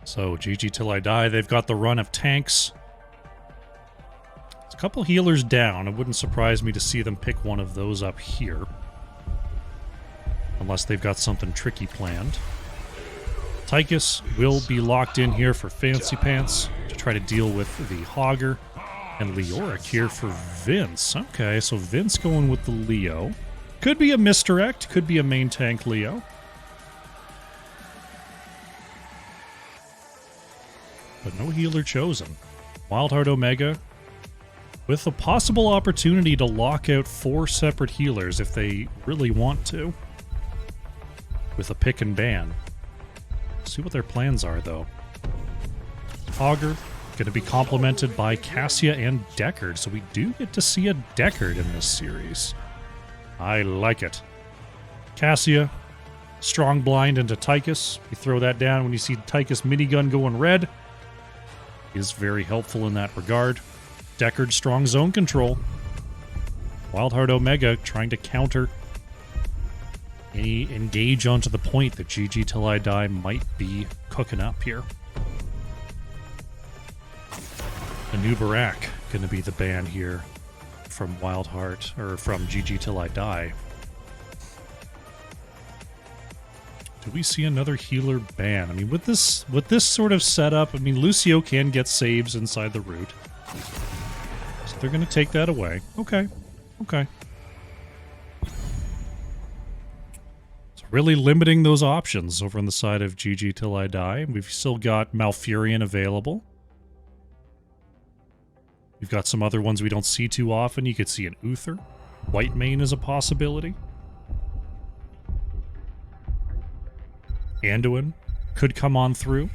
So, GG Till I Die. They've got the run of tanks. A couple healers down. It wouldn't surprise me to see them pick one of those up here. Unless they've got something tricky planned. Tychus will be locked in here for Fancy Pants to try to deal with the Hogger. And Leoric here for Vince. Okay, so Vince going with the Leo. Could be a misdirect. Could be a main tank Leo. But no healer chosen. WildHeart Omega with a possible opportunity to lock out 4 separate healers if they really want to. With a pick and ban. See what their plans are, though. Hogger going to be complemented by Cassia and Deckard, so we do get to see a Deckard in this series. I like it. Cassia, strong blind into Tychus. You throw that down when you see Tychus minigun going red. Is very helpful in that regard. Deckard, strong zone control. WildHeart Omega trying to counter any engage onto the point that GG Till I Die might be cooking up here. A new Barak going to be the ban here from WildHeart, or from GG Till I Die. Do we see another healer ban? I mean, with this sort of setup, I mean, Lucio can get saves inside the root. So they're going to take that away. Okay. Okay. So really limiting those options over on the side of GG Till I Die. We've still got Malfurion available. We've got some other ones we don't see too often. You could see an Uther. White Mane is a possibility. Anduin could come on through.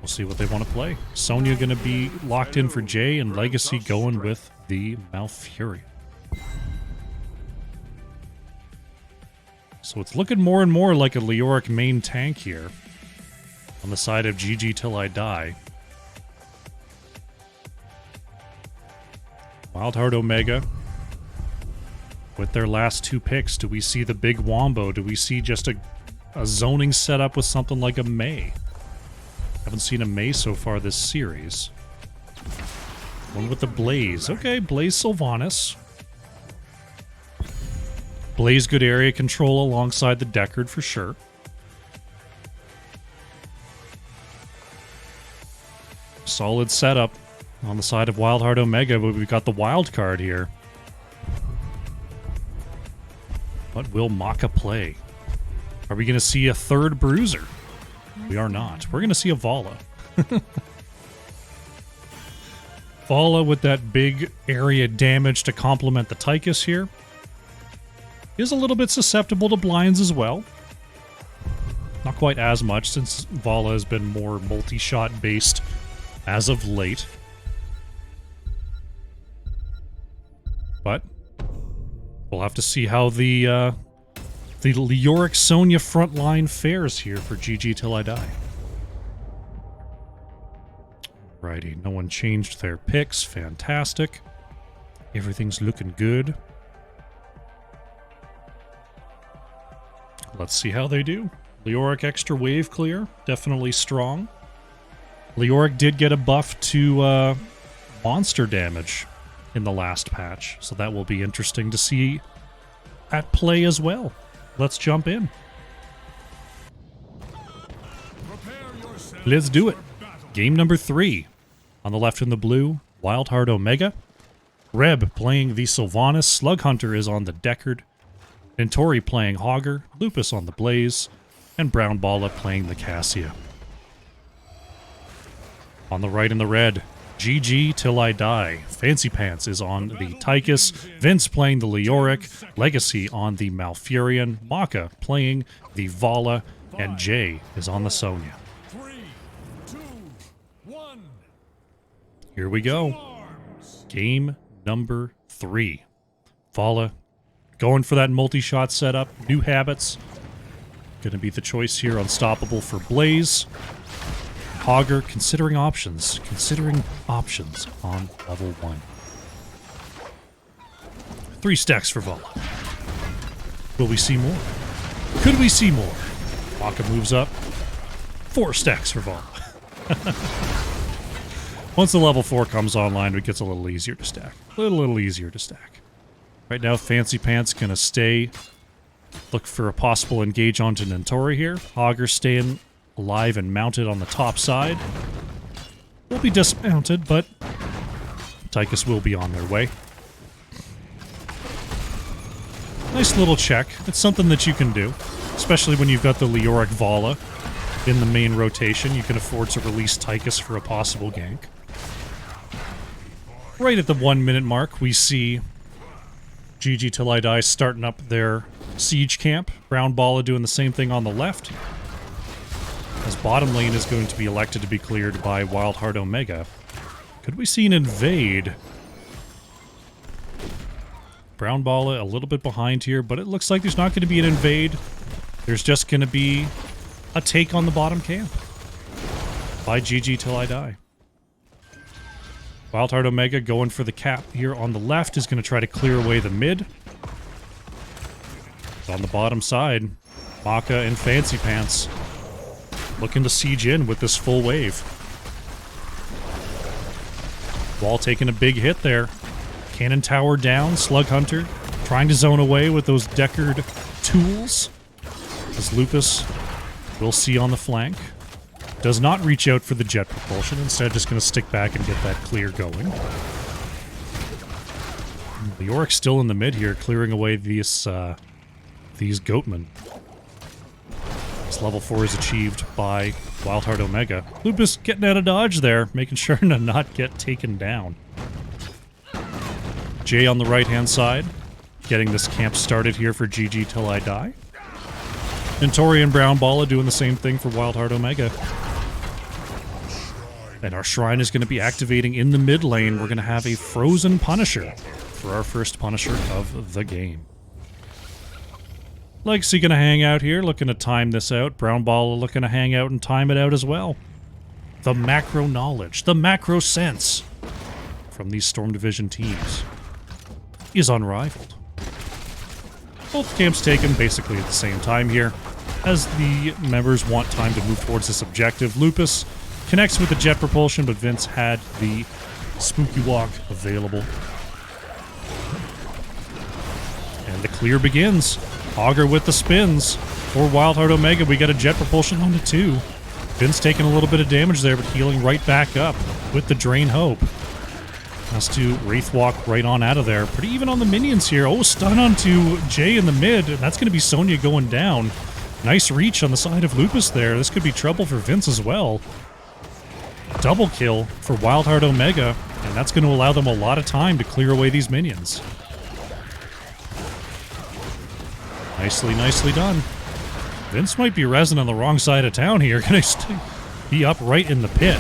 We'll see what they want to play. Sonya going to be locked in for Jay, and Legacy going with the Malfurion. So it's looking more and more like a Leoric main tank here on the side of GG Till I Die. WildHeart Omega with their last 2 picks. Do we see the big Wombo? Do we see just a zoning setup with something like a Mei? Haven't seen a Mei so far this series. One with the Blaze. Okay, Blaze Sylvanas. Blaze good area control alongside the Deckard for sure. Solid setup on the side of WildHeart Omega, but we've got the wild card here. What will Maka play? Are we going to see a third Bruiser? We are not. We're going to see a Vala. Vala with that big area damage to complement the Tychus here. Is a little bit susceptible to blinds as well. Not quite as much, since Vala has been more multi-shot based as of late. But we'll have to see how the Leoric Sonya front line fares here for GG Till I Die. Alrighty, no one changed their picks. Fantastic. Everything's looking good. Let's see how they do. Leoric extra wave clear. Definitely strong. Leoric did get a buff to monster damage in the last patch, so that will be interesting to see at play as well. Let's jump in. Let's do it. Game number 3. On the left in the blue, WildHeart Omega. Reb playing the Sylvanas, Slug Hunter is on the Deckard, Intori playing Hogger, Lupus on the Blaze, and Brown Balla playing the Cassia. On the right in the red, GG Till I Die. Fancy Pants is on the Tychus, Vince playing the Leoric, Legacy on the Malfurion, Maka playing the Vala, and Jay is on the Sonya. 3, 2, 1. Here we go. Game number 3. Vala going for that multi-shot setup. New habits. Gonna be the choice here. Unstoppable for Blaze. Hogger considering options. Considering options on level 1. 3 stacks for Vala. Will we see more? Could we see more? Maka moves up. 4 stacks for Vala. Once the level 4 comes online, it gets a little easier to stack. A little easier to stack. Right now, Fancy Pants gonna stay. Look for a possible engage onto Nintori here. Hogger staying alive and mounted on the top side. Will be dismounted, but Tychus will be on their way. Nice little check. It's something that you can do, especially when you've got the Leoric Vala in the main rotation. You can afford to release Tychus for a possible gank. Right at the 1 minute mark, we see GG Till I Die starting up their siege camp. Brown Balla doing the same thing on the left. As bottom lane is going to be elected to be cleared by WildHeart Omega. Could we see an invade? Brown Balla a little bit behind here, but it looks like there's not going to be an invade. There's just going to be a take on the bottom camp by GG Till I Die. WildHeart Omega going for the cap here on the left is going to try to clear away the mid. On the bottom side, Maka and Fancy Pants looking to siege in with this full wave. Wall taking a big hit there. Cannon tower down, Slug Hunter trying to zone away with those Deckard tools. As Lupus we'll see on the flank. Does not reach out for the jet propulsion, instead just going to stick back and get that clear going. Leoric still in the mid here, clearing away these goatmen. This level 4 is achieved by WildHeart Omega. Lupus getting out of dodge there, making sure to not get taken down. Jay on the right-hand side, getting this camp started here for GG Till I Die. Intori and Brown Balla doing the same thing for WildHeart Omega. And our shrine is going to be activating in the mid lane. We're going to have a Frozen Punisher for our first Punisher of the game. Legacy going to hang out here, looking to time this out. Brown Balla looking to hang out and time it out as well. The macro knowledge, the macro sense from these Storm Division teams is unrivaled. Both camps taken basically at the same time here, as the members want time to move towards this objective. Lupus connects with the jet propulsion, but Vince had the Spooky Walk available. And the clear begins. Hogger with the spins. For WildHeart Omega, we got a jet propulsion onto 2. Vince taking a little bit of damage there, but healing right back up with the Drain Hope. Has to Wraith Walk right on out of there. Pretty even on the minions here. Oh, stun onto Jay in the mid, and that's going to be Sonya going down. Nice reach on the side of Lupus there. This could be trouble for Vince as well. Double kill for WildHeart Omega, and that's going to allow them a lot of time to clear away these minions. Nicely done. Vince might be resin on the wrong side of town here. Gonna be up right in the pit.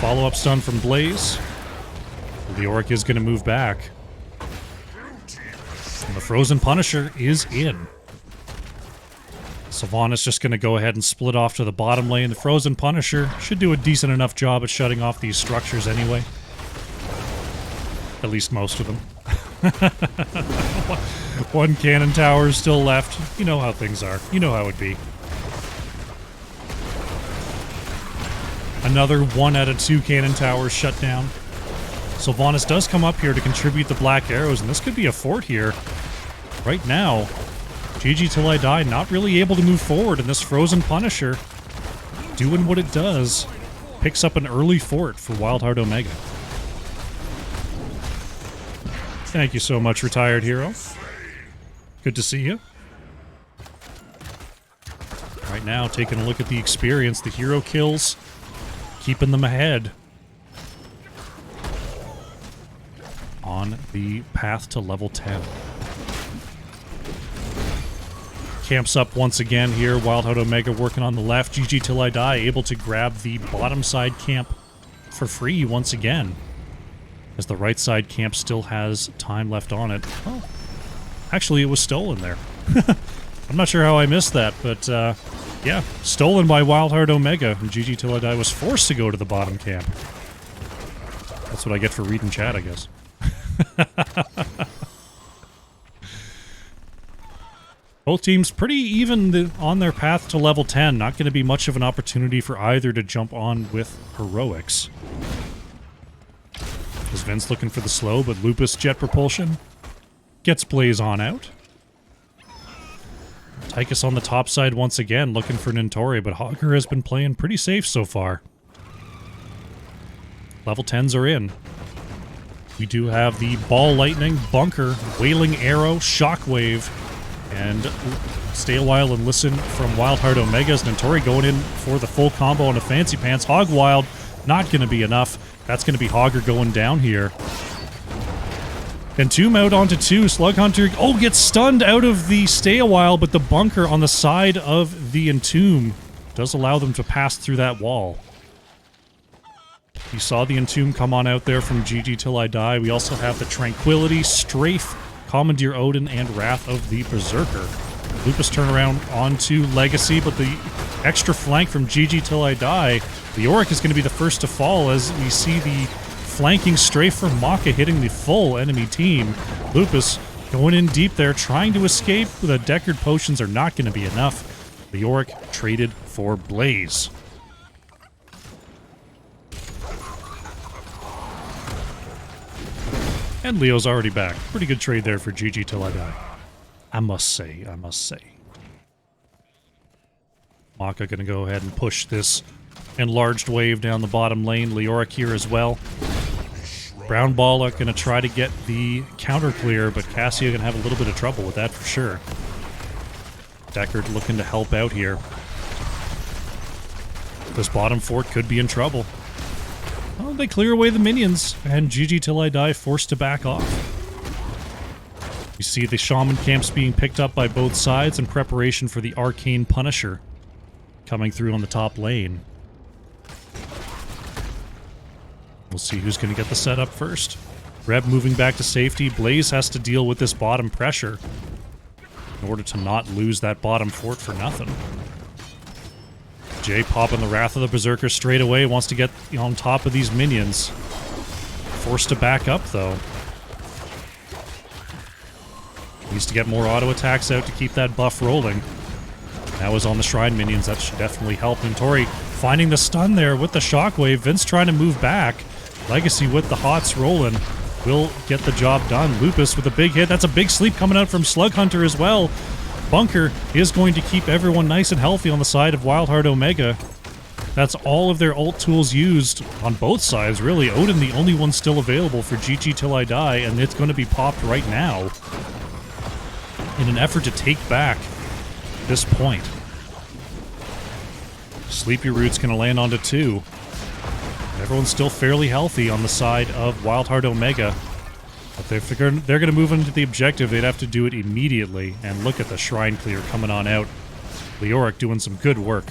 Follow-up stun from Blaze. Leoric is going to move back. And the Frozen Punisher is in. Sylvanas just going to go ahead and split off to the bottom lane. The Frozen Punisher should do a decent enough job at shutting off these structures anyway. At least most of them. One cannon tower is still left. You know how things are. You know how it be. Another 1 out of 2 cannon towers shut down. Sylvanas does come up here to contribute the black arrows, and this could be a fort here. Right now, GG Till I Die not really able to move forward, and this Frozen Punisher doing what it does. Picks up an early fort for WildHeart Omega. Thank you so much, retired hero. Good to see you. Right now, taking a look at the experience, the hero kills, keeping them ahead on the path to level 10. Camps up once again here. WildHeart Omega working on the left. GG Till I Die able to grab the bottom side camp for free once again, as the right side camp still has time left on it. Oh, actually, it was stolen there. I'm not sure how I missed that, but yeah, stolen by WildHeart Omega, and GG Till I Die was forced to go to the bottom camp. That's what I get for reading chat, I guess. Both teams pretty even on their path to level 10. Not going to be much of an opportunity for either to jump on with heroics. Is Vince looking for the slow, but Lupus jet propulsion gets Blaze on out. Tychus on the top side once again, looking for Nintori, but Hogger has been playing pretty safe so far. Level 10s are in. We do have the Ball Lightning, Bunker, Wailing Arrow, Shockwave, and stay a while and listen from WildHeart Omega's Nintori going in for the full combo on a Fancy Pants. Hog Wild, not going to be enough. That's going to be Hogger going down here. Entomb out onto 2. Slug Hunter, oh, gets stunned out of the stay a while, but the Bunker on the side of the Entomb does allow them to pass through that wall. You saw the Entomb come on out there from GG Till I Die. We also have the Tranquility, Strafe, Commandeer Odin, and Wrath of the Berserker. Lupus turnaround onto Legacy, but the extra flank from GG Till I Die. The Auric is going to be the first to fall as we see the flanking Strafe from Maka hitting the full enemy team. Lupus going in deep there, trying to escape. The Deckard potions are not going to be enough. The Auric traded for Blaze. And Leo's already back. Pretty good trade there for GG Till I Die. I must say, I must say. Maka gonna go ahead and push this enlarged wave down the bottom lane. Leoric here as well. Brown Ball are gonna try to get the counter clear, but Cassia gonna have a little bit of trouble with that for sure. Deckard looking to help out here. This bottom fort could be in trouble. Well, they clear away the minions, and GG Till I Die forced to back off. You see the Shaman camps being picked up by both sides in preparation for the Arcane Punisher coming through on the top lane. We'll see who's going to get the setup first. Reb moving back to safety. Blaze has to deal with this bottom pressure in order to not lose that bottom fort for nothing. Jay popping the Wrath of the Berserker straight away, wants to get on top of these minions. Forced to back up, though. Needs to get more auto attacks out to keep that buff rolling. That was on the Shrine minions, that should definitely help. Nintori finding the stun there with the Shockwave. Vince trying to move back. Legacy with the Hots rolling will get the job done. Lupus with a big hit. That's a big sleep coming out from Slug Hunter as well. Bunker is going to keep everyone nice and healthy on the side of WildHeart Omega. That's all of their ult tools used on both sides, really. Odin, the only one still available for GG Till I Die, and it's going to be popped right now in an effort to take back this point. Sleepy Root's going to land onto 2. Everyone's still fairly healthy on the side of WildHeart Omega. But if they're going to move into the objective, they'd have to do it immediately. And look at the Shrine Clear coming on out. Leoric doing some good work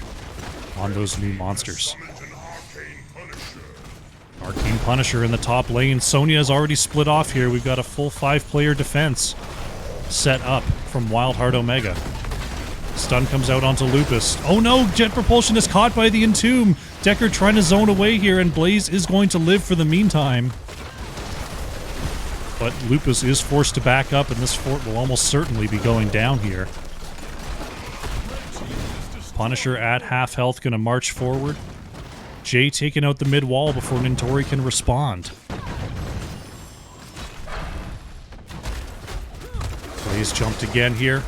on those new monsters. Arcane Punisher in the top lane. Sonya is already split off here. We've got a full 5-player defense set up from WildHeart Omega. Stun comes out onto Lupus. Oh no, Jet Propulsion is caught by the Entomb. Deckard trying to zone away here, and Blaze is going to live for the meantime. But Lupus is forced to back up, and this fort will almost certainly be going down here. Punisher at half health, going to march forward. Jay taking out the mid wall before Nintori can respond. Blaze jumped again here.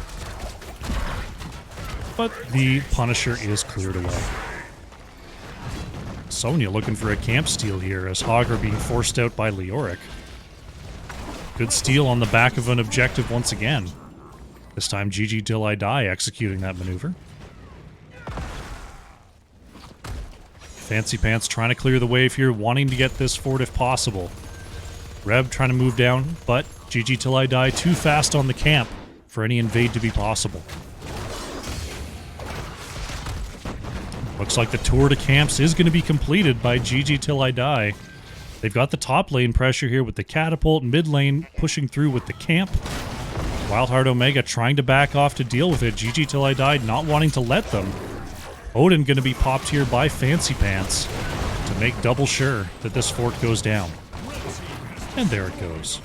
But the Punisher is cleared away. Sonya looking for a camp steal here as Hogger being forced out by Leoric. Good steal on the back of an objective once again. This time GG Till I Die executing that maneuver. Fancy Pants trying to clear the wave here, wanting to get this fort if possible. Reb trying to move down, but GG Till I Die too fast on the camp for any invade to be possible. Looks like the tour to camps is going to be completed by GG Till I Die. They've got the top lane pressure here with the catapult, mid lane pushing through with the camp. WildHeart Omega trying to back off to deal with it. GG Till I Die not wanting to let them. Odin going to be popped here by Fancy Pants to make double sure that this fort goes down. And there it goes.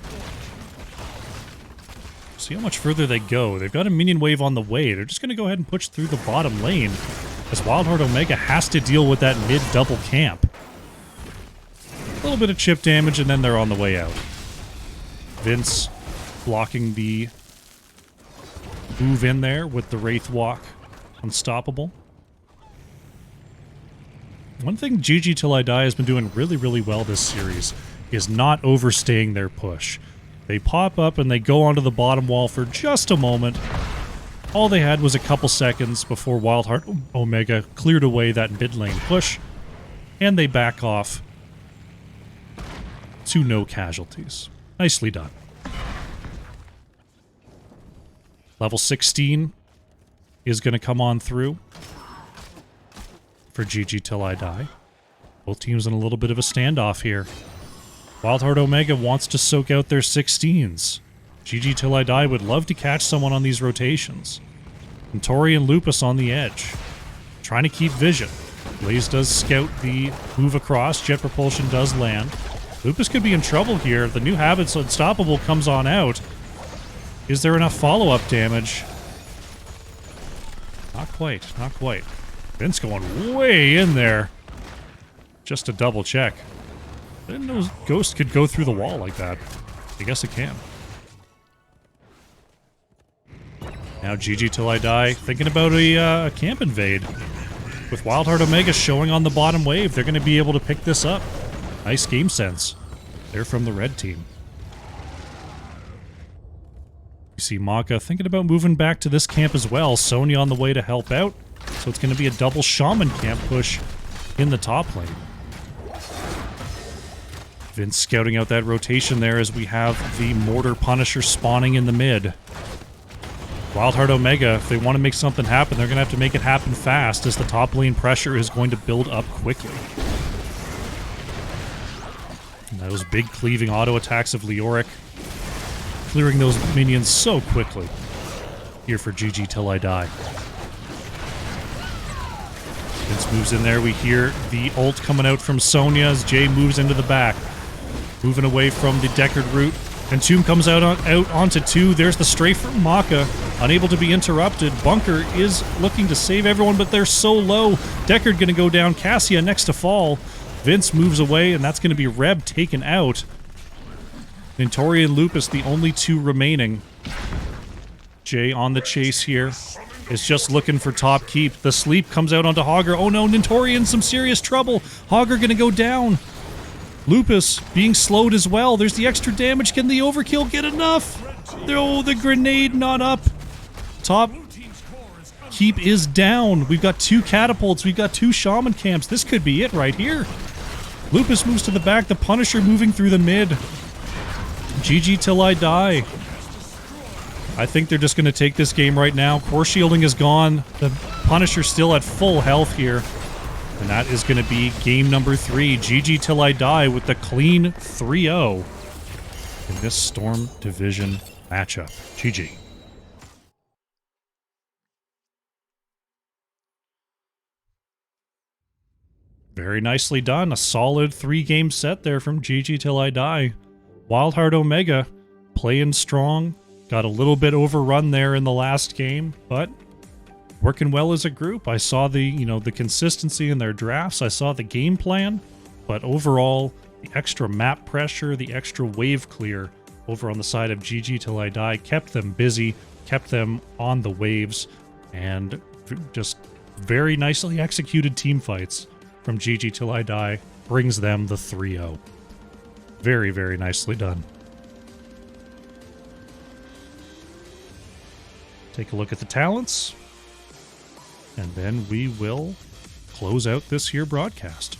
See how much further they go. They've got a minion wave on the way. They're just going to go ahead and push through the bottom lane as WildHeart Omega has to deal with that mid-double camp. A little bit of chip damage, and then they're on the way out. Vince blocking the move in there with the Wraith Walk. Unstoppable. One thing GG Till I Die has been doing really, really well this series is not overstaying their push. They pop up and they go onto the bottom wall for just a moment. All they had was a couple seconds before WildHeart Omega cleared away that mid lane push, and they back off to no casualties. Nicely done. Level 16 is going to come on through for GG Till I Die. Both teams in a little bit of a standoff here. WildHeart Omega wants to soak out their 16s. GG Till I Die would love to catch someone on these rotations. And Tori and Lupus on the edge. Trying to keep vision. Blaze does scout the move across. Jet propulsion does land. Lupus could be in trouble here. The new Habit's Unstoppable comes on out. Is there enough follow-up damage? Not quite. Not quite. Vince going way in there. Just to double check. I didn't know Ghost could go through the wall like that. I guess it can. Now GG Till I Die thinking about a camp invade. With WildHeart Omega showing on the bottom wave, they're going to be able to pick this up. Nice game sense. They're from the red team. You see Maka thinking about moving back to this camp as well. Sonya on the way to help out. So it's going to be a double Shaman camp push in the top lane. Vince scouting out that rotation there as we have the Mortar Punisher spawning in the mid. WildHeart Omega, if they want to make something happen, they're going to have to make it happen fast as the top lane pressure is going to build up quickly. And those big cleaving auto attacks of Leoric, clearing those minions so quickly. Here for GG Till I Die. Vince moves in there. We hear the ult coming out from Sonya as Jay moves into the back. Moving away from the Deckard route. And Tomb comes out onto 2. There's the strafe from Maka. Unable to be interrupted. Bunker is looking to save everyone, but they're so low. Deckard going to go down. Cassia next to fall. Vince moves away, and that's going to be Reb taken out. Nintori and Lupus, the only 2 remaining. Jay on the chase here. Is just looking for top keep. The sleep comes out onto Hogger. Oh no, Nintori in some serious trouble. Hogger going to go down. Lupus being slowed as well. There's the extra damage. Can the overkill get enough? No, the grenade not up. Top keep is down. We've got 2 catapults. We've got 2 shaman camps. This could be it right here. Lupus moves to the back. The Punisher moving through the mid. GG Till I Die. I think they're just going to take this game right now. Core shielding is gone. The Punisher still at full health here. And that is going to be game number 3. GG Till I Die with the clean 3-0 in this Storm Division matchup. GG. Very nicely done. A solid 3-game set there from GG Till I Die. WildHeart Omega playing strong. Got a little bit overrun there in the last game, but working well as a group. I saw the consistency in their drafts. I saw the game plan, but overall, the extra map pressure, the extra wave clear over on the side of GG Till I Die kept them busy, kept them on the waves, and just very nicely executed team fights from GG Till I Die brings them the 3-0. Very, very nicely done. take a look at the talents, and then we will close out this here broadcast.